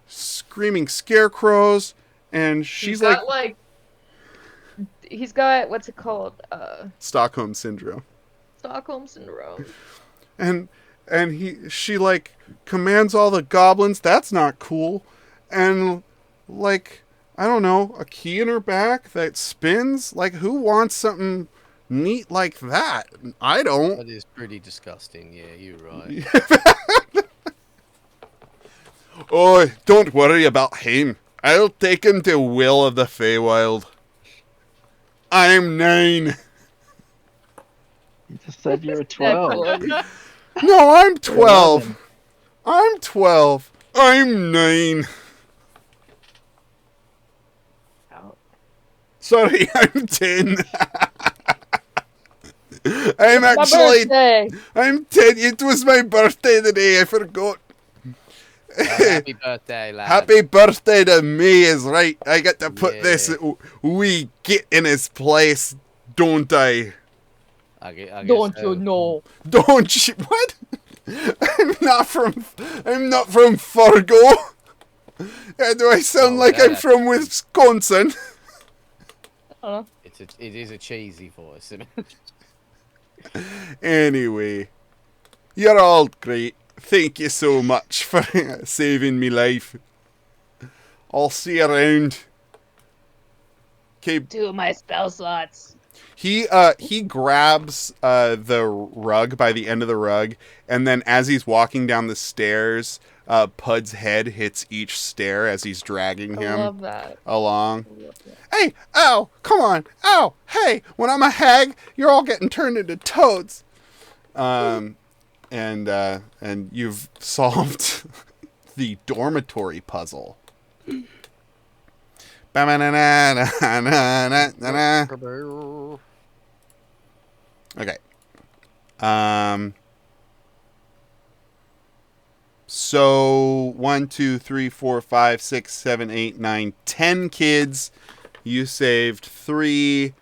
scarecrows, and she's he's got what's it called? Stockholm syndrome. Stockholm syndrome. And she like commands all the goblins. That's not cool. And like, I don't know, a key in her back that spins. Like, who wants something neat like that? I don't. That is pretty disgusting. Yeah, you're right. Oh, don't worry about him. I'll take him to Will of the Feywild. I'm 9. You just said you were 12. No, I'm 12. 11. I'm 12. I'm 9. Out. Sorry, I'm 10. I'm My actually... birthday. I'm 10. It was my birthday today. I forgot. Happy birthday, lad. Happy birthday to me is right. I get to put Yeah. this wee git in his place, don't I? I guess Don't so. you know? Don't you? What? I'm not from Fargo. Do I sound like I'm from Wisconsin? I don't know. It is a cheesy voice. Isn't it? Anyway, you're all great. Thank you so much for saving me life. I'll see you around. Okay. 2 of my spell slots. He grabs the rug by the end of the rug, and then as he's walking down the stairs, Pud's head hits each stair as he's dragging I him love that. along. I love that. Hey, ow, come on, ow, hey, when I'm a hag, you're all getting turned into toads. And you've solved the dormitory puzzle. Okay. So 1, 2, 3, 4, 5, 6, 7, 8, 9, 10 kids. You saved 3,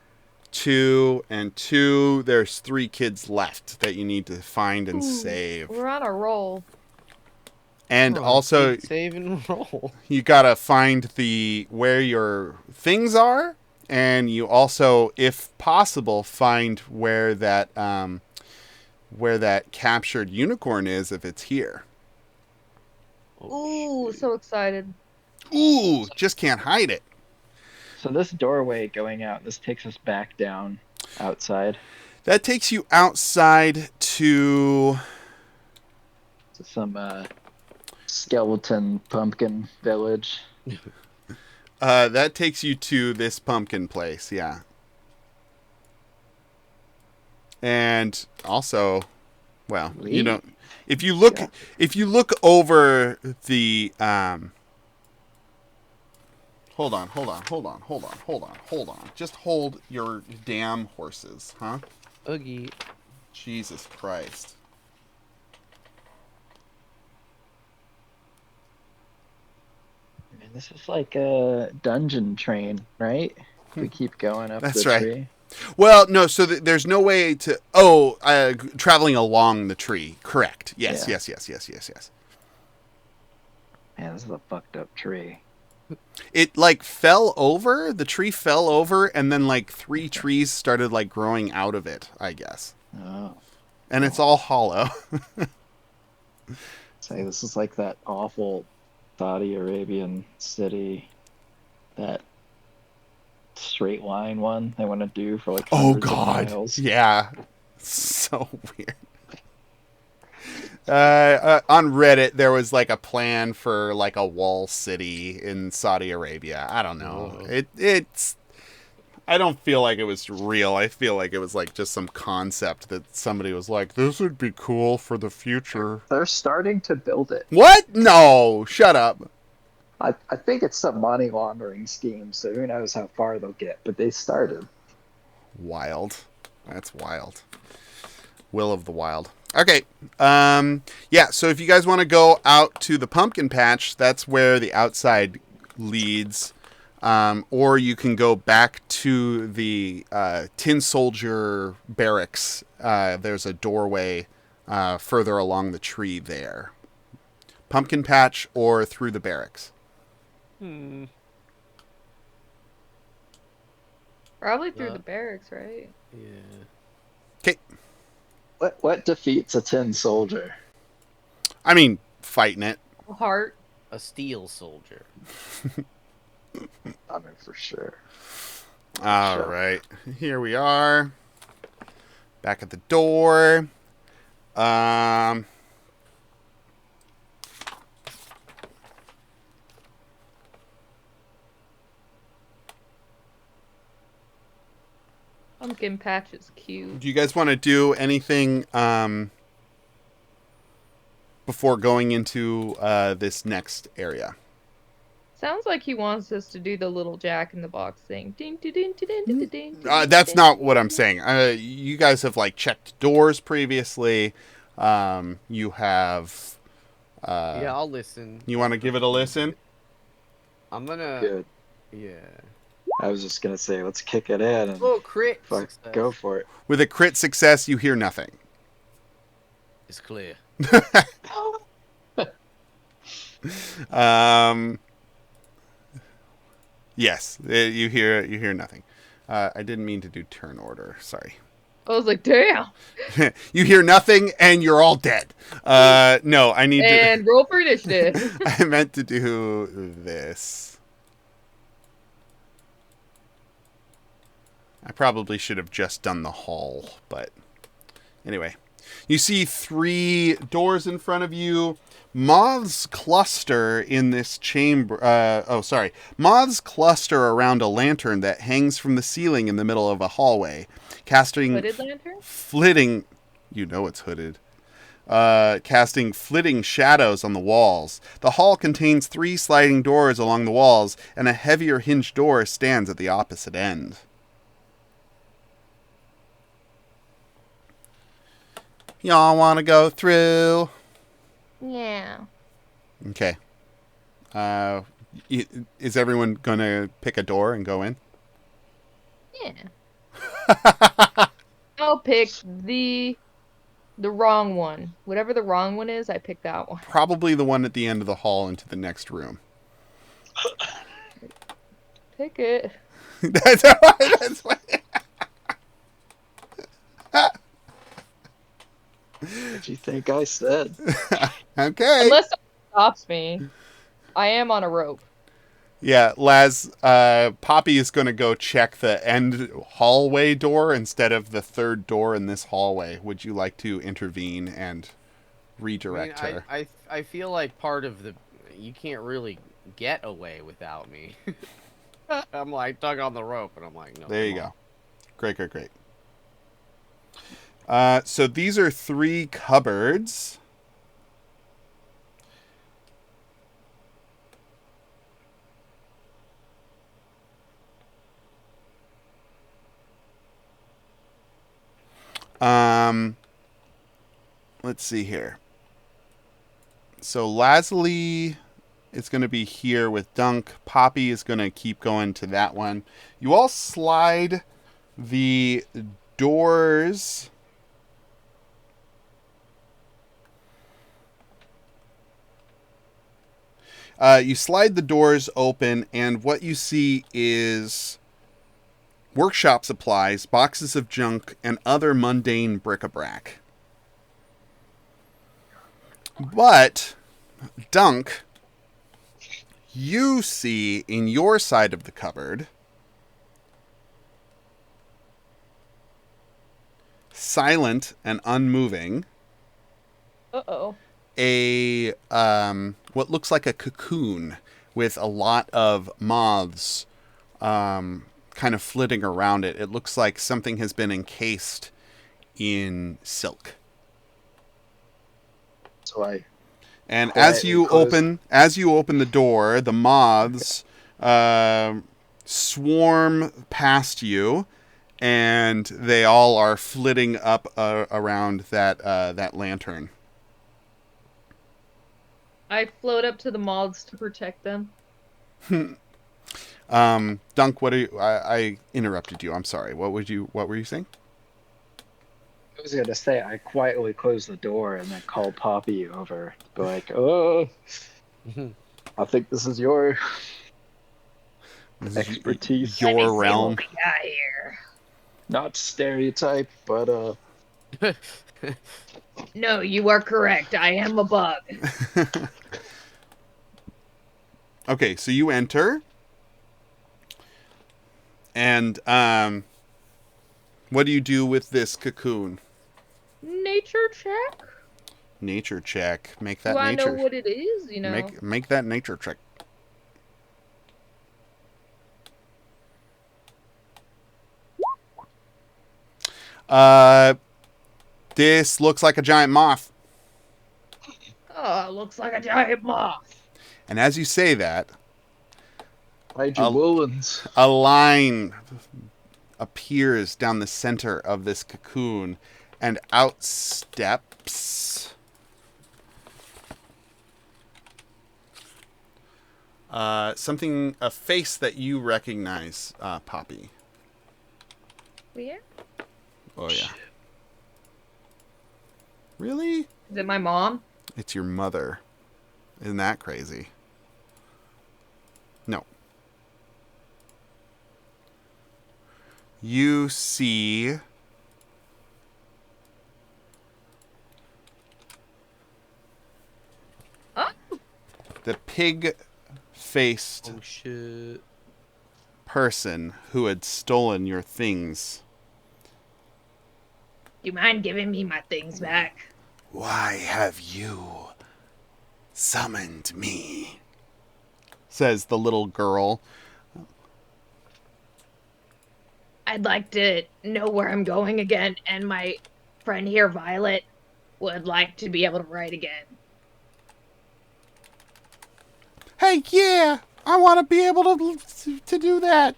2, and 2. There's 3 kids left that you need to find and save. We're on a roll. And also, save and roll. you gotta find where your things are, and you also, if possible, find where that captured unicorn is, if it's here. Ooh, so excited. Ooh, just can't hide it. So this doorway going out, this takes us back down outside That takes you outside to to some skeleton pumpkin village. that takes you to this pumpkin place, yeah. And also, well, you don't. If you look over the Hold on. Just hold your damn horses, huh? Oogie. Jesus Christ. I mean, this is like a dungeon train, right? We keep going up That's the right. tree. Well, no, so there's no way to... traveling along the tree. Correct. Yes. Man, this is a fucked up tree. It like fell over. The tree fell over, and then like 3 trees started like growing out of it, I guess. Oh, And it's all hollow. say this is like that awful Saudi Arabian city, that straight line one they want to do for like Oh hundreds of God, miles. yeah, so weird. On Reddit, there was like a plan for like a wall city in Saudi Arabia. I don't know. Whoa. It's. I don't feel like it was real. I feel like it was like just some concept that somebody was like, "This would be cool for the future." They're starting to build it. What? No, shut up. I think it's some money laundering scheme, so who knows how far they'll get, but they started. Wild. That's wild. Will of the Wild. Okay. Yeah, so if you guys want to go out to the pumpkin patch, that's where the outside leads. Or you can go back to the Tin Soldier barracks. There's a doorway further along the tree there. Pumpkin patch or through the barracks. Probably through the barracks, right? Yeah. Okay. What defeats a tin soldier? I mean, fighting it. Heart. A steel soldier. I mean, for sure. All Sure. right. Here we are. Back at the door. Pumpkin patch is cute. Do you guys want to do anything before going into this next area? Sounds like he wants us to do the little Jack in the Box thing. Ding, ding, ding, ding, ding, ding, ding, That's ding, not ding, what I'm ding. saying. You guys have like checked doors previously. You have. Yeah, I'll listen. You want to give it a listen? I'm gonna. Good. Yeah. I was just gonna say, let's kick it in and Oh, crit fuck, success. go for it. With a crit success, you hear nothing. It's clear. Yes, you hear nothing. I didn't mean to do turn order. Sorry. I was like, damn. You hear nothing, and you're all dead. No, I need And roll for initiative. to. I meant to do this. I probably should have just done the hall, but anyway. You see 3 doors in front of you. Moths cluster in this chamber. Moths cluster around a lantern that hangs from the ceiling in the middle of a hallway, casting Hooded lantern? flitting. You know it's hooded. Casting flitting shadows on the walls. The hall contains 3 sliding doors along the walls, and a heavier hinged door stands at the opposite end. Y'all want to go through? Yeah. Okay. Is everyone going to pick a door and go in? Yeah. I'll pick the wrong one. Whatever the wrong one is, I pick that one. Probably the one at the end of the hall into the next room. Pick it. That's what. What do you think I said? Okay. Unless someone stops me. I am on a rope. Yeah, Laz, Poppy is going to go check the end hallway door instead of the third door in this hallway. Would you like to intervene and redirect her? I feel like part of the you can't really get away without me. I'm like dug on the rope, and I'm like, no. There you go. Great. So these are 3 cupboards. Let's see here. So Lazuli is going to be here with Dunk. Poppy is going to keep going to that one. You all slide the doors. You slide the doors open, and what you see is workshop supplies, boxes of junk, and other mundane bric-a-brac. But, Dunk, you see in your side of the cupboard, silent and unmoving, Uh-oh. a what looks like a cocoon with a lot of moths kind of flitting around it. It looks like something has been encased in silk. So I And quietly close- as you open the door, the moths swarm past you, and they all are flitting up around that lantern. I float up to the moths to protect them. Dunk, what are you? I interrupted you. I'm sorry. What were you saying? I was gonna say I quietly closed the door and then called Poppy over. Be like, oh, I think this is your This is expertise. your Let me see realm. what we got here. Not stereotype, but No, you are correct. I am a bug. Okay, so you enter, and what do you do with this cocoon? Nature check? Nature check. Make that Do I nature. know what it is? You know. Make that nature check. This looks like a giant moth. Oh, looks like a giant moth. And as you say that, hide your woolens. a line appears down the center of this cocoon, and out steps a face that you recognize, Poppy. Yeah. Oh yeah. Really? Is it my mom? It's your mother. Isn't that crazy? No. You see Oh. the pig-faced Oh shit. person who had stolen your things. You mind giving me my things back? Why have you summoned me? Says the little girl. I'd like to know where I'm going again, and my friend here, Violet, would like to be able to write again. Hey, yeah, I want to be able to do that.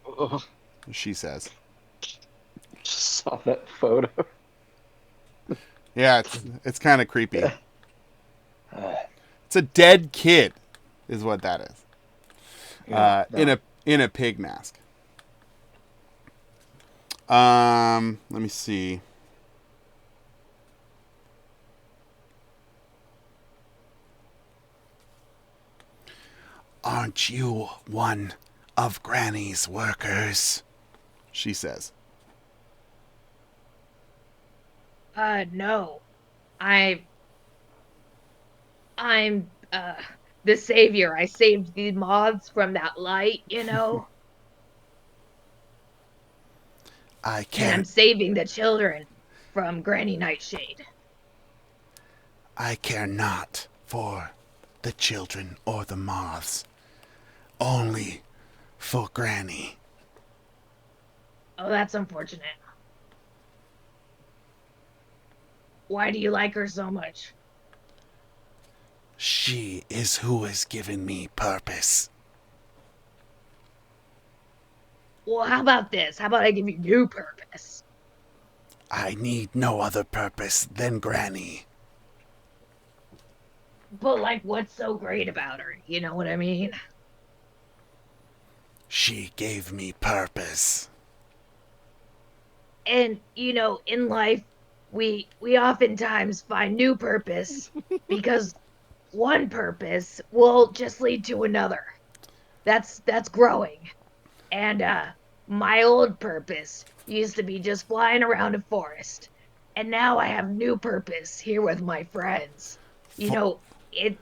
Oh, She says. just saw that photo. Yeah, it's kind of creepy. It's a dead kid, is what that is. In a pig mask. Let me see. Aren't you one of Granny's workers? She says. No. I'm the savior. I saved the moths from that light, you know? I And care I'm saving the children from Granny Nightshade. I care not for the children or the moths. Only for Granny. Oh, that's unfortunate. Why do you like her so much? She is who has given me purpose. Well, how about this? How about I give you new purpose? I need no other purpose than Granny. But, like, what's so great about her? You know what I mean? She gave me purpose. And, you know, in life, we oftentimes find new purpose because one purpose will just lead to another. That's growing. And my old purpose used to be just flying around a forest. And now I have new purpose here with my friends. You know, it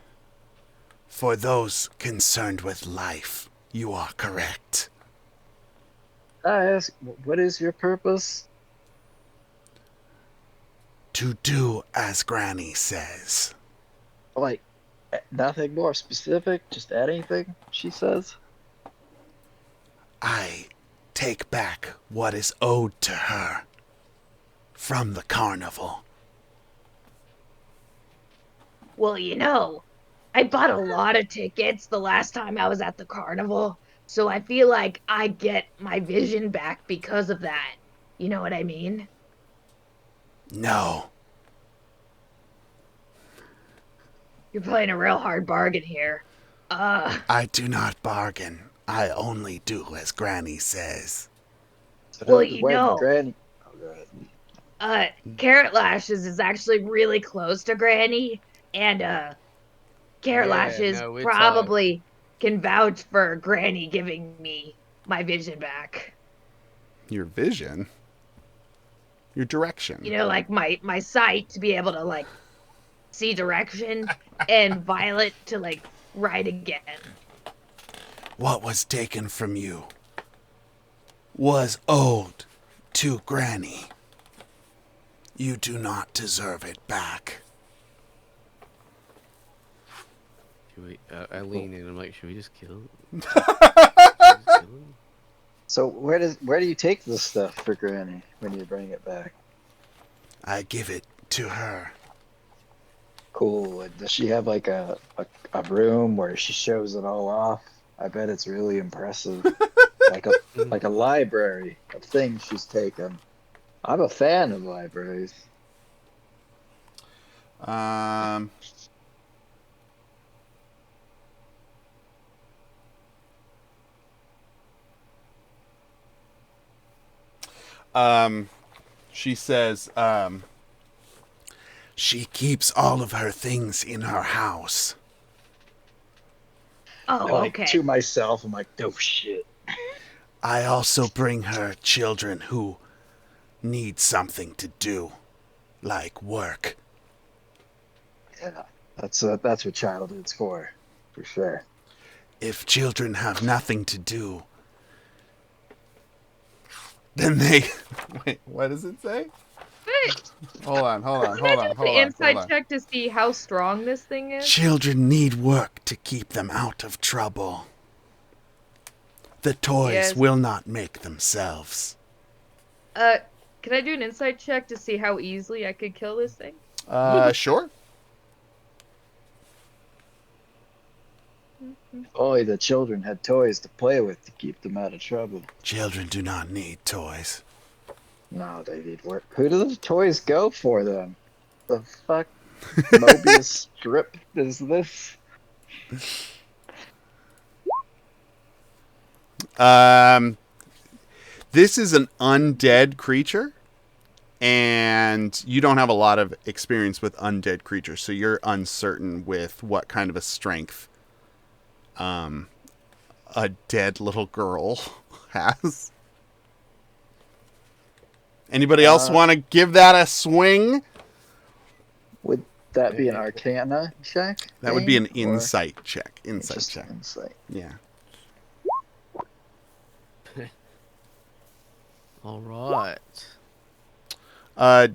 For those concerned with life, you are correct. I ask, what is your purpose? To do as Granny says. Like, nothing more specific, just anything she says? I take back what is owed to her from the carnival. well, you know, I bought a lot of tickets the last time I was at the carnival, so I feel like I get my vision back because of that. You know what I mean? No, You're playing a real hard bargain here. I do not bargain. I only do as Granny says. So Well, when you know, Granny. Oh, go ahead. Carrot Lashes is actually really close to Granny, and Carrot Yeah, Lashes no, it's probably can vouch for Granny giving me my vision back. Your vision? Your direction? You know, like my sight to be able to like see direction, and Violet to like ride again. What was taken from you was owed to Granny. You do not deserve it back. Should we, I lean in. I'm like, should we just kill him? So where do you take this stuff for Granny when you bring it back? I give it to her. Cool. And does she have like a room where she shows it all off? I bet it's really impressive. like a library of things she's taken. I'm a fan of libraries. She says, she keeps all of her things in her house. Oh, Like okay. to myself, I'm like, no shit. I also bring her children who need something to do, like work. Yeah, that's what childhood's for sure. If children have nothing to do, then they... Wait, what does it say? Hold on. An insight check to see how strong this thing is. Children need work to keep them out of trouble. The toys Yes. will not make themselves. Can I do an insight check to see how easily I could kill this thing? Sure. If only the children had toys to play with to keep them out of trouble. Children do not need toys. No, they need work. Who do the toys go for then? The fuck Mobius strip is this? This is an undead creature, and you don't have a lot of experience with undead creatures, so you're uncertain with what kind of a strength a dead little girl has. Anybody else want to give that a swing? Would that be an Arcana check? That would be an thing, or insight check. Insight just check. Insight. Yeah. All right.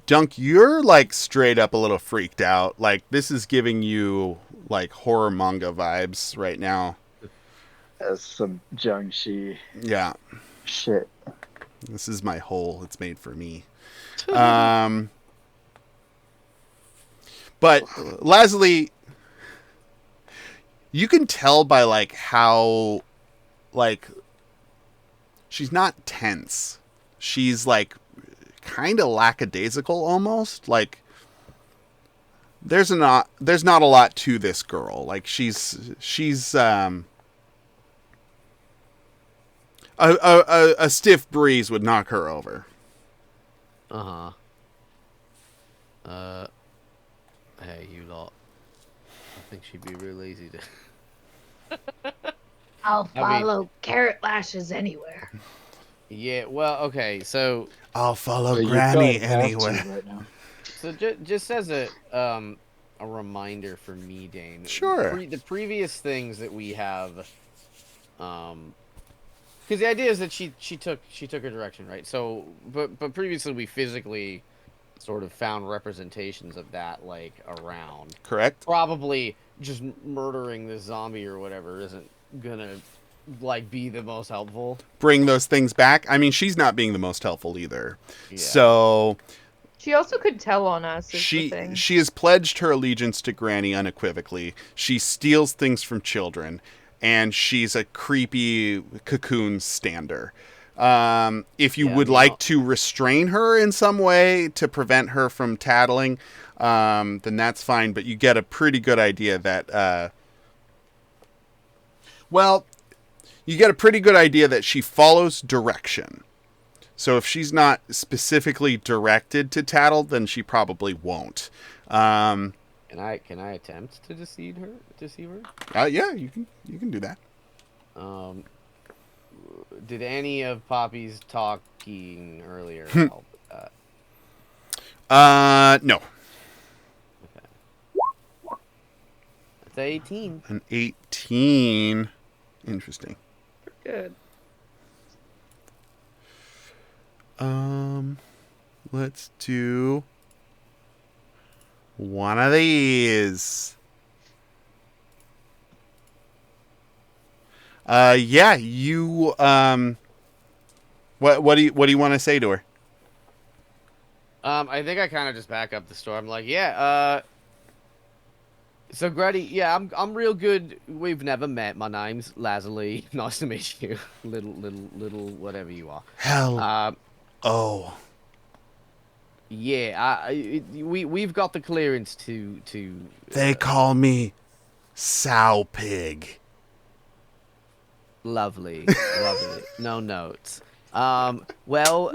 Dunk, you're like straight up a little freaked out. Like this is giving you like horror manga vibes right now. That's some Jiangxi Yeah. shit. This is my hole. It's made for me. But Leslie, you can tell by like how like she's not tense. She's like kind of lackadaisical almost. Like there's not a lot to this girl. Like she's a stiff breeze would knock her over. Hey, you lot. think she'd be real easy to. I'll I mean- follow Carrot Lashes anywhere. Yeah. Well. Okay. So I'll follow But you Granny don't have to anywhere. right now. just as a reminder for me, Dane. Sure. The previous things that we have, because the idea is that she took her direction, right? So, but previously we physically sort of found representations of that like around. Correct? Probably just murdering this zombie or whatever isn't gonna like be the most helpful. Bring those things back. I mean, she's not being the most helpful either. Yeah. So She also could tell on us. Is the thing. she has pledged her allegiance to Granny unequivocally. She steals things from children, and she's a creepy cocoon stander. If you Yeah, would you like know- to restrain her in some way to prevent her from tattling, then that's fine. But you get a pretty good idea that, you get a pretty good idea that she follows direction. So if she's not specifically directed to tattle, then she probably won't. Can I attempt to deceive her? Yeah, you can do that. Did any of Poppy's talking earlier help with that? No. Okay. That's 18. An 18. Interesting. Good. Let's do one of these. Yeah, you what do you want to say to her? I think I kind of just back up the story. I'm like, yeah, so Grady, yeah, I'm real good. We've never met. My name's Lazuli. Nice to meet you. Little whatever you are. Hell. Oh. Yeah, we've got the clearance to They call me Sow Pig. lovely. No notes. Well,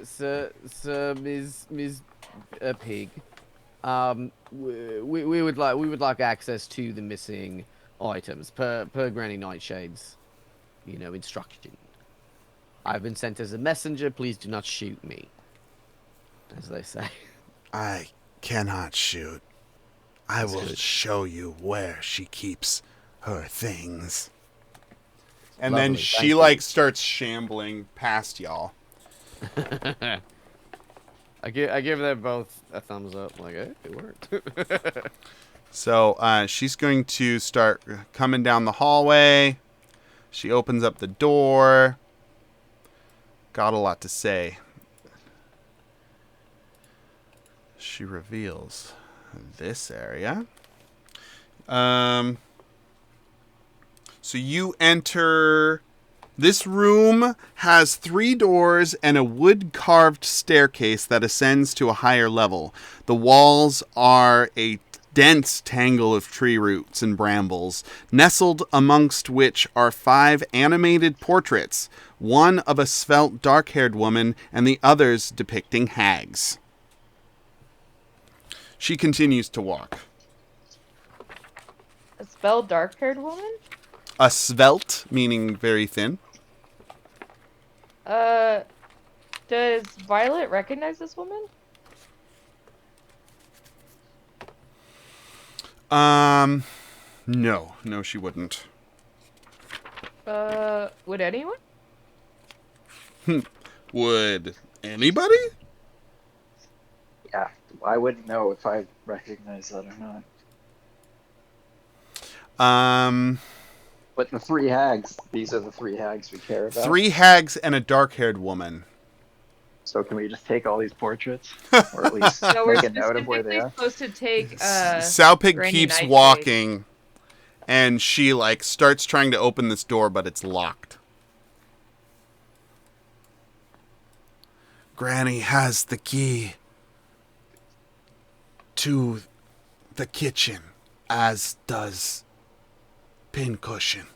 Sir Ms. Pig. We would like access to the missing items per Granny Nightshade's, instruction. I've been sent as a messenger. Please do not shoot me, as they say. I cannot shoot. I That's will good. show you where she keeps her things. And Lovely, then thank she you. starts shambling past y'all. I give them both a thumbs up. Like, hey, it worked. So she's going to start coming down the hallway. She opens up the door. Got a lot to say. She reveals this area. So you enter. This room has 3 doors and a wood-carved staircase that ascends to a higher level. The walls are a dense tangle of tree roots and brambles, nestled amongst which are 5 animated portraits, one of a svelte, dark-haired woman and the others depicting hags. She continues to walk. A spell dark-haired woman? A svelte, meaning very thin. Does Violet recognize this woman? No, she wouldn't. Would anyone? Would anybody? Yeah, I wouldn't know if I recognize that or not. But the 3 hags, these are the 3 hags we care about. 3 hags and a dark-haired woman. So can we just take all these portraits? Or at least No, we're make a note of where they specifically are? supposed to take, Sowpig Granny keeps Nightshade. walking, and she, starts trying to open this door, but it's locked. Granny has the key to the kitchen, as does Pincushion.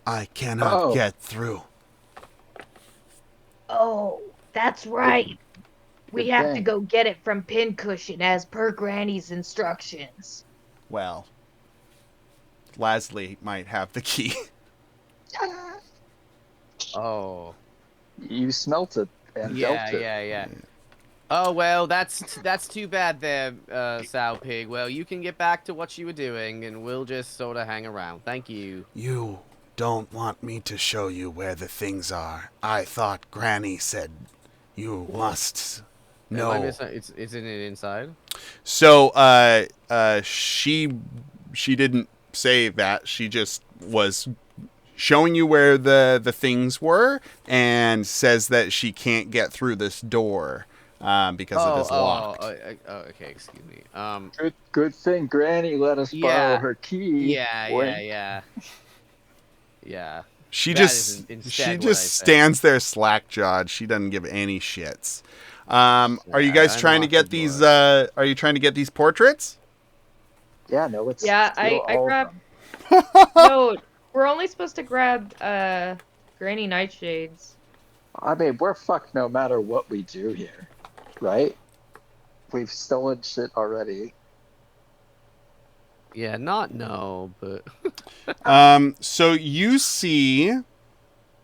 I cannot get through. Oh, that's right. We Good have to thing. go get it from Pincushion as per Granny's instructions. Well, Lasley might have the key. Oh. You smelt it and Yeah, dealt it. yeah. Oh well, that's too bad there, Sow Pig. Well, you can get back to what you were doing, and we'll just sort of hang around. Thank you. You don't want me to show you where the things are. I thought Granny said you must Am I know. isn't it inside? So, she didn't say that. She just was showing you where the things were, and says that she can't get through this door because it is locked. Okay, excuse me. Good thing Granny let us borrow Yeah, her key. Wink. Yeah. She That just is instead she what just I said. stands there slack jawed. She doesn't give any shits. Are you guys I trying to unlocked get the these? door. Are you trying to get these portraits? Yeah, no, let's Yeah, steal I all grabbed. of them. No, we're only supposed to grab Granny Nightshades. I mean, we're fucked no matter what we do here, right? We've stolen shit already. Yeah, not no, but So you see,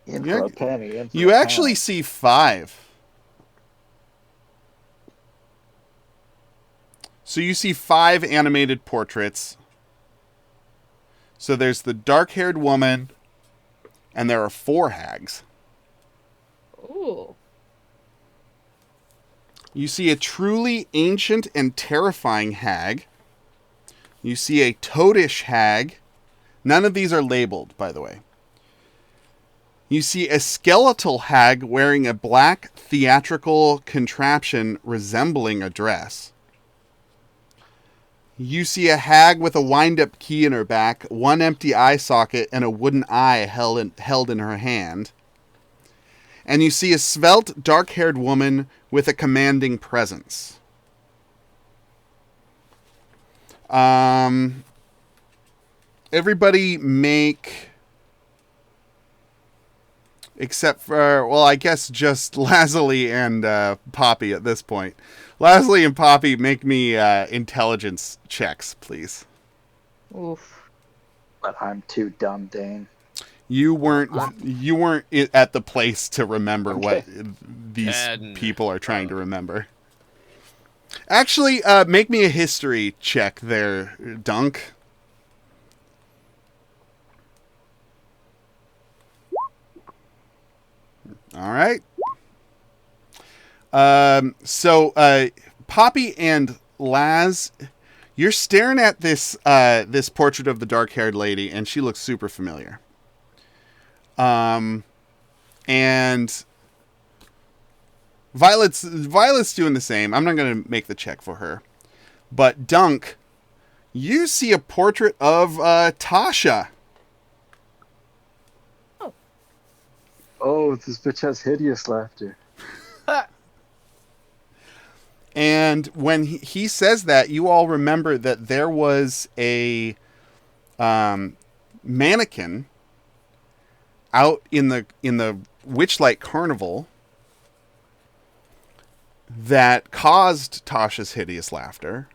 In Yeah, for a penny. In for you a actually pound. see 5. So you see 5 animated portraits. So there's the dark-haired woman, and there are 4 hags. Ooh. You see a truly ancient and terrifying hag. You see a toadish hag. None of these are labeled, by the way. You see a skeletal hag wearing a black theatrical contraption resembling a dress. You see a hag with a wind-up key in her back, 1 empty eye socket, and a wooden eye held in her hand. And you see a svelte, dark-haired woman with a commanding presence. Everybody make... Except for, well, I guess just Lazuli and Poppy at this point. Lazuli and Poppy, make me intelligence checks, please. Oof. But I'm too dumb, Dane. You weren't at the place to remember Okay. what these 10. people are trying to remember. Actually, make me a history check there, Dunk. All right. So Poppy and Laz, you're staring at this this portrait of the dark-haired lady, and she looks super familiar. And Violet's doing the same. I'm not going to make the check for her. But Dunk, you see a portrait of Tasha. Oh, this bitch has hideous laughter. And when he says that, you all remember that there was a mannequin out in the Witchlight Carnival that caused Tasha's hideous laughter.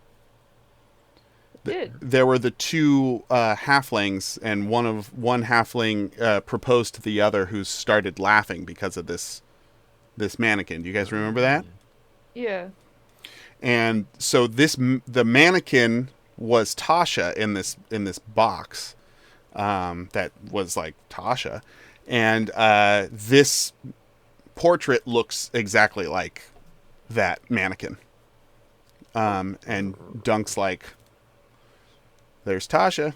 Did. There were the 2 halflings, and one halfling proposed to the other, who started laughing because of this mannequin. Do you guys remember that? Yeah. And so the mannequin was Tasha in this box that was like Tasha, and this portrait looks exactly like that mannequin. And Dunk's like, there's Tasha.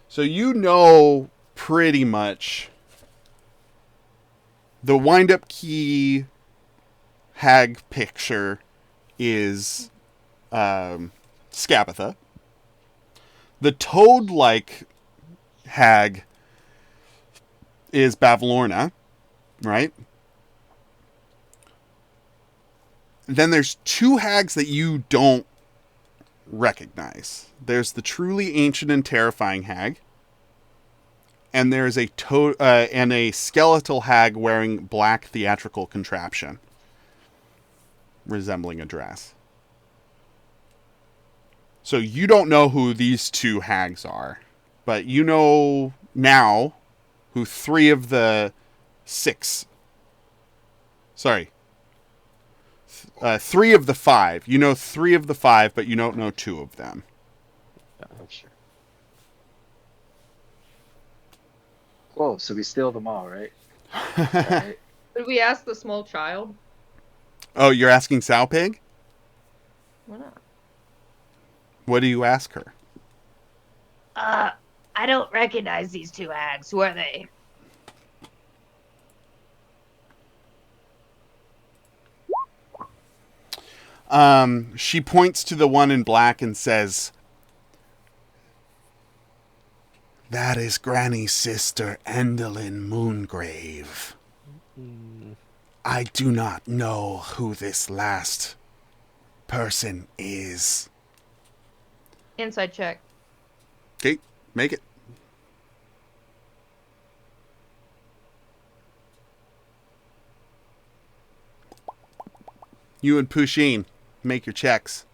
So you know pretty much the wind-up key hag picture is Scabatha. The toad-like hag is Bavlorna, right? Then there's 2 hags that you don't recognize. There's the truly ancient and terrifying hag, and there's a skeletal hag wearing black theatrical contraption. resembling a dress. So you don't know who these two hags are, but you know now who 3 of the 6. Sorry. 3 of the 5. You know 3 of the 5, but you don't know 2 of them. Oh, sure. Whoa, so we steal them all, right? Right. Did we ask the small child? Oh, you're asking Sow Pig? Why not? What do you ask her? I don't recognize these two hags. Who are they? She points to the one in black and says, "That is Granny's sister, Endolin Moongrave. I do not know who this last person is." Inside check. Okay, make it. You and Pusheen, make your checks.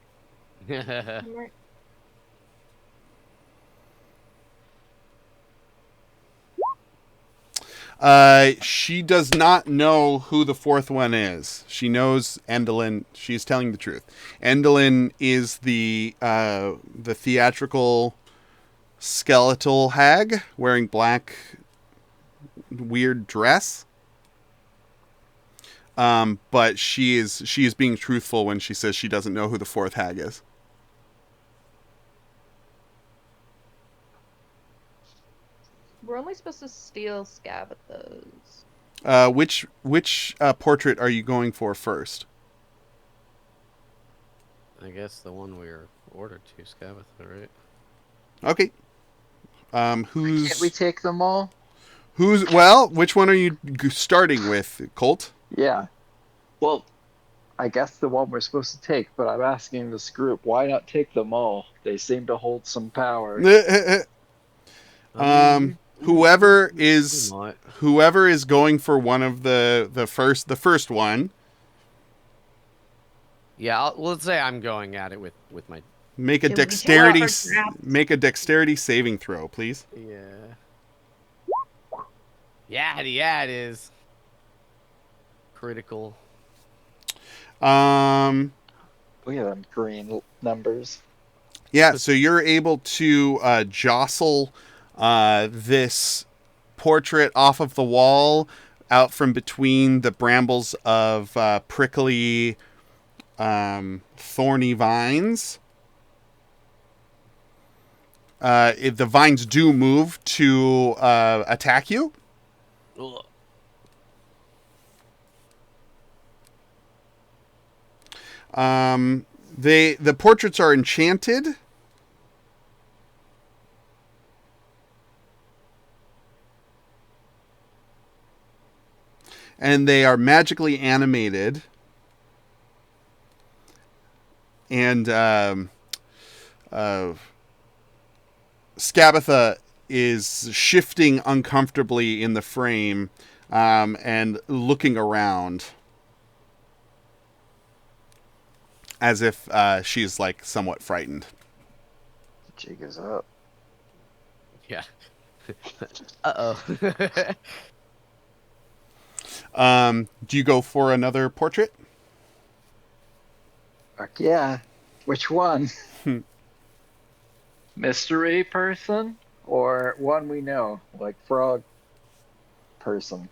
She does not know who the 4th one is. She knows Endolin. She's telling the truth. Endolin is the theatrical skeletal hag wearing black weird dress. But she is being truthful when she says she doesn't know who the 4th hag is. We're only supposed to steal Scabathos. Which portrait are you going for first? I guess the one we were ordered to, Scabatha, right? Okay. Can't we take them all? Which one are you starting with, Colt? Yeah. Well, I guess the one we're supposed to take, but I'm asking this group, why not take them all? They seem to hold some power. Whoever is going for one of the first one. Yeah, let's say I'm going at it with my. Make a Can we dexterity tell our traps? make a dexterity saving throw, please. Yeah, it is. Critical. Look at them green numbers. Yeah, so you're able to jostle this portrait off of the wall out from between the brambles of prickly, thorny vines. The vines do move to attack you. Ugh. The portraits are enchanted. And they are magically animated. And Scabatha is shifting uncomfortably in the frame and looking around as if she's like somewhat frightened. Jig is up. Yeah. Uh-oh. Do you go for another portrait? Fuck yeah. Which one? Mystery person? Or one we know, like frog person?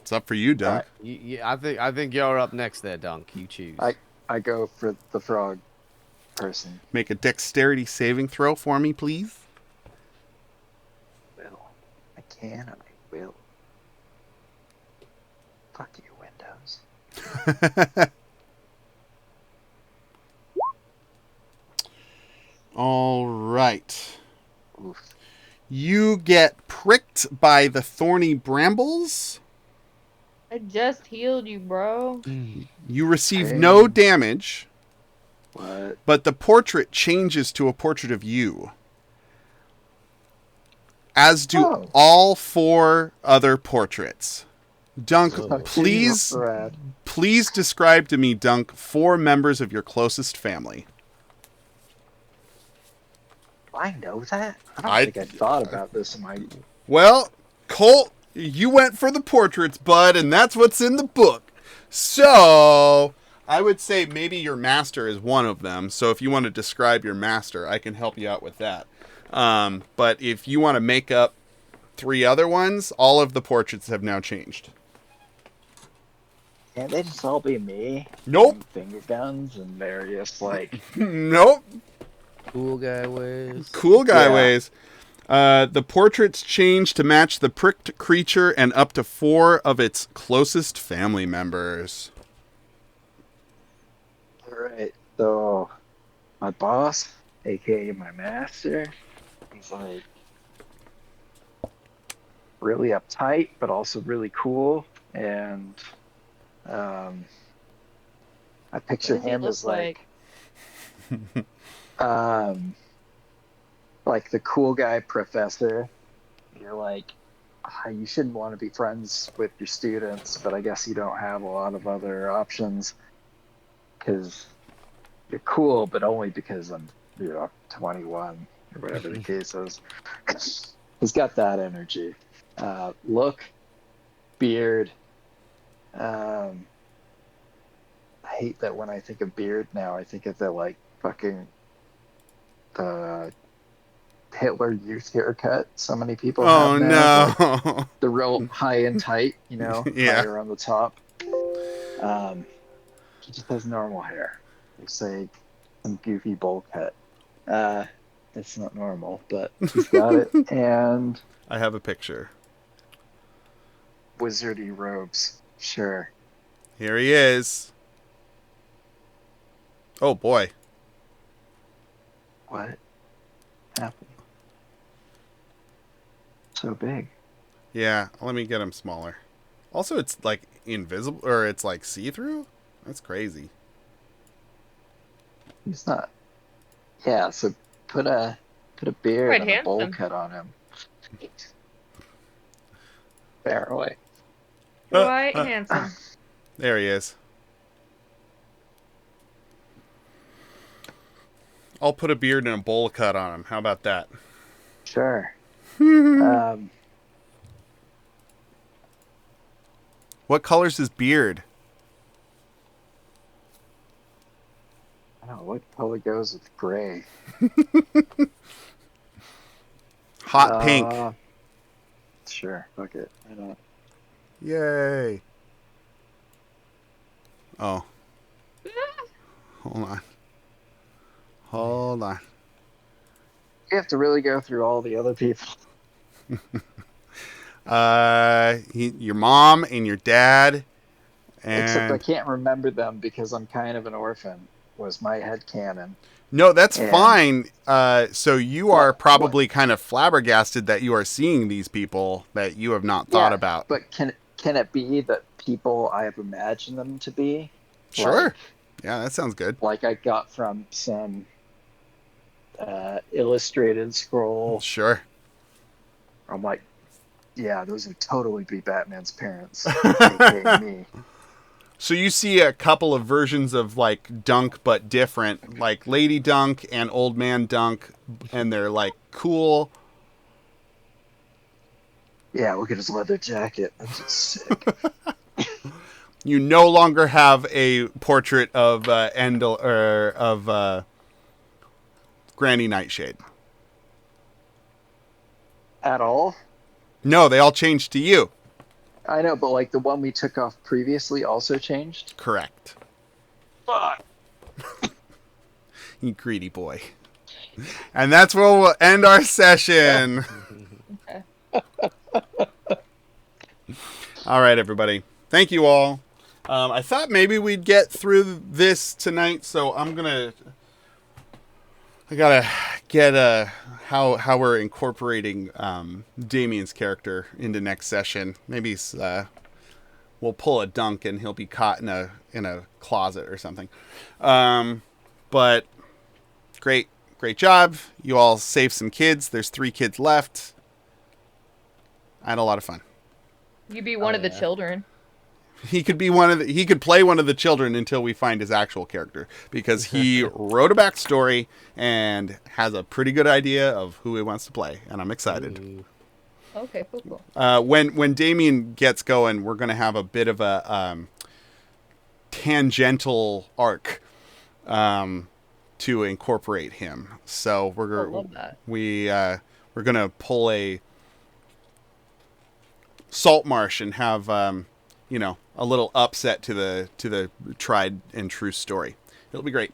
It's up for you, Dunk. I think you're up next there, Dunk. You choose. I go for the frog person. Make a dexterity saving throw for me, please. Will. I can and I will. Fuck you, Windows. All right. Oof. You get pricked by the thorny brambles. I just healed you, bro. You receive Hey. no damage, What? but the portrait changes to a portrait of you. As do Oh. all 4 other portraits. Dunk, Oh. please, Brad. please describe to me, Dunk, 4 members of your closest family. I know that. I don't I- think I thought about this in my. Well, Colt, you went for the portraits, bud, and that's what's in the book. So, I would say maybe your master is one of them. So if you want to describe your master, I can help you out with that. But if you want to make up 3 other ones, all of the portraits have now changed. Can't they just all be me? Nope. And finger guns and various like. Nope. Cool guy ways. Cool guy Yeah. ways. The portraits change to match the pricked creature and up to 4 of its closest family members. All right. So, my boss, aka my master, he's like really uptight, but also really cool. And I picture What does he him look as like the cool guy professor. You're like, "Ah, you shouldn't want to be friends with your students, but I guess you don't have a lot of other options because you're cool, but only because I'm, 21 or whatever the case is." He's got that energy. Look, beard. I hate that when I think of beard now, I think of the like fucking the Hitler Youth haircut. So many people Oh, have now. Like, no. the real high and tight, Yeah. higher on the top. He just has normal hair. Looks like some goofy bowl cut. It's not normal, but he's got it. And I have a picture. wizardy robes. Sure. Here he is. Oh, boy. What happened? So big. Yeah, let me get him smaller. Also, it's like invisible, or it's like see-through? That's crazy. He's not. Yeah, so put a beard Quite and a bowl handsome. cut on him. Fair away. Quite handsome. There he is. I'll put a beard and a bowl cut on him. How about that? Sure. What color's his beard? I don't know what color goes with gray. Hot pink. Sure, fuck it. I don't. Yay. Oh. Hold on. Hold on. You have to really go through all the other people. Your mom and your dad. Except I And can't remember them because I'm kind of an orphan, was my head canon. no, that's and- fine. So you are What- probably kind of flabbergasted that you are seeing these people that you have not thought Yeah, about. But can it be that people I have imagined them to be? Sure. Yeah, that sounds good. Like I got from some illustrated scroll. Sure. I'm like, yeah, those would totally be Batman's parents, aka me. So you see a couple of versions of like Dunk but different, like Lady Dunk and Old Man Dunk, and they're like cool. Yeah, look at his leather jacket. That's just sick. You no longer have a portrait of Endel or of Granny Nightshade. At all? No, they all changed to you. I know, but like the one we took off previously also changed. Correct. Fuck. You greedy boy. And that's where we'll end our session. All right, everybody. Thank you all. I thought maybe we'd get through this tonight, so I gotta get how we're incorporating Damien's character into next session. Maybe we'll pull a Dunk and he'll be caught in a closet or something. But great job. You all saved some kids. There's 3 kids left. I had a lot of fun. You be one Oh, of the yeah. children. He could be he could play one of the children until we find his actual character, because he wrote a backstory and has a pretty good idea of who he wants to play, and I'm excited. Ooh. Okay, cool. When Damien gets going, we're going to have a bit of a tangential arc to incorporate him. So I love that. we're going to pull a Saltmarsh and have a little upset to the tried and true story. It'll be great.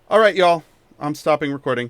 All right, y'all. I'm stopping recording.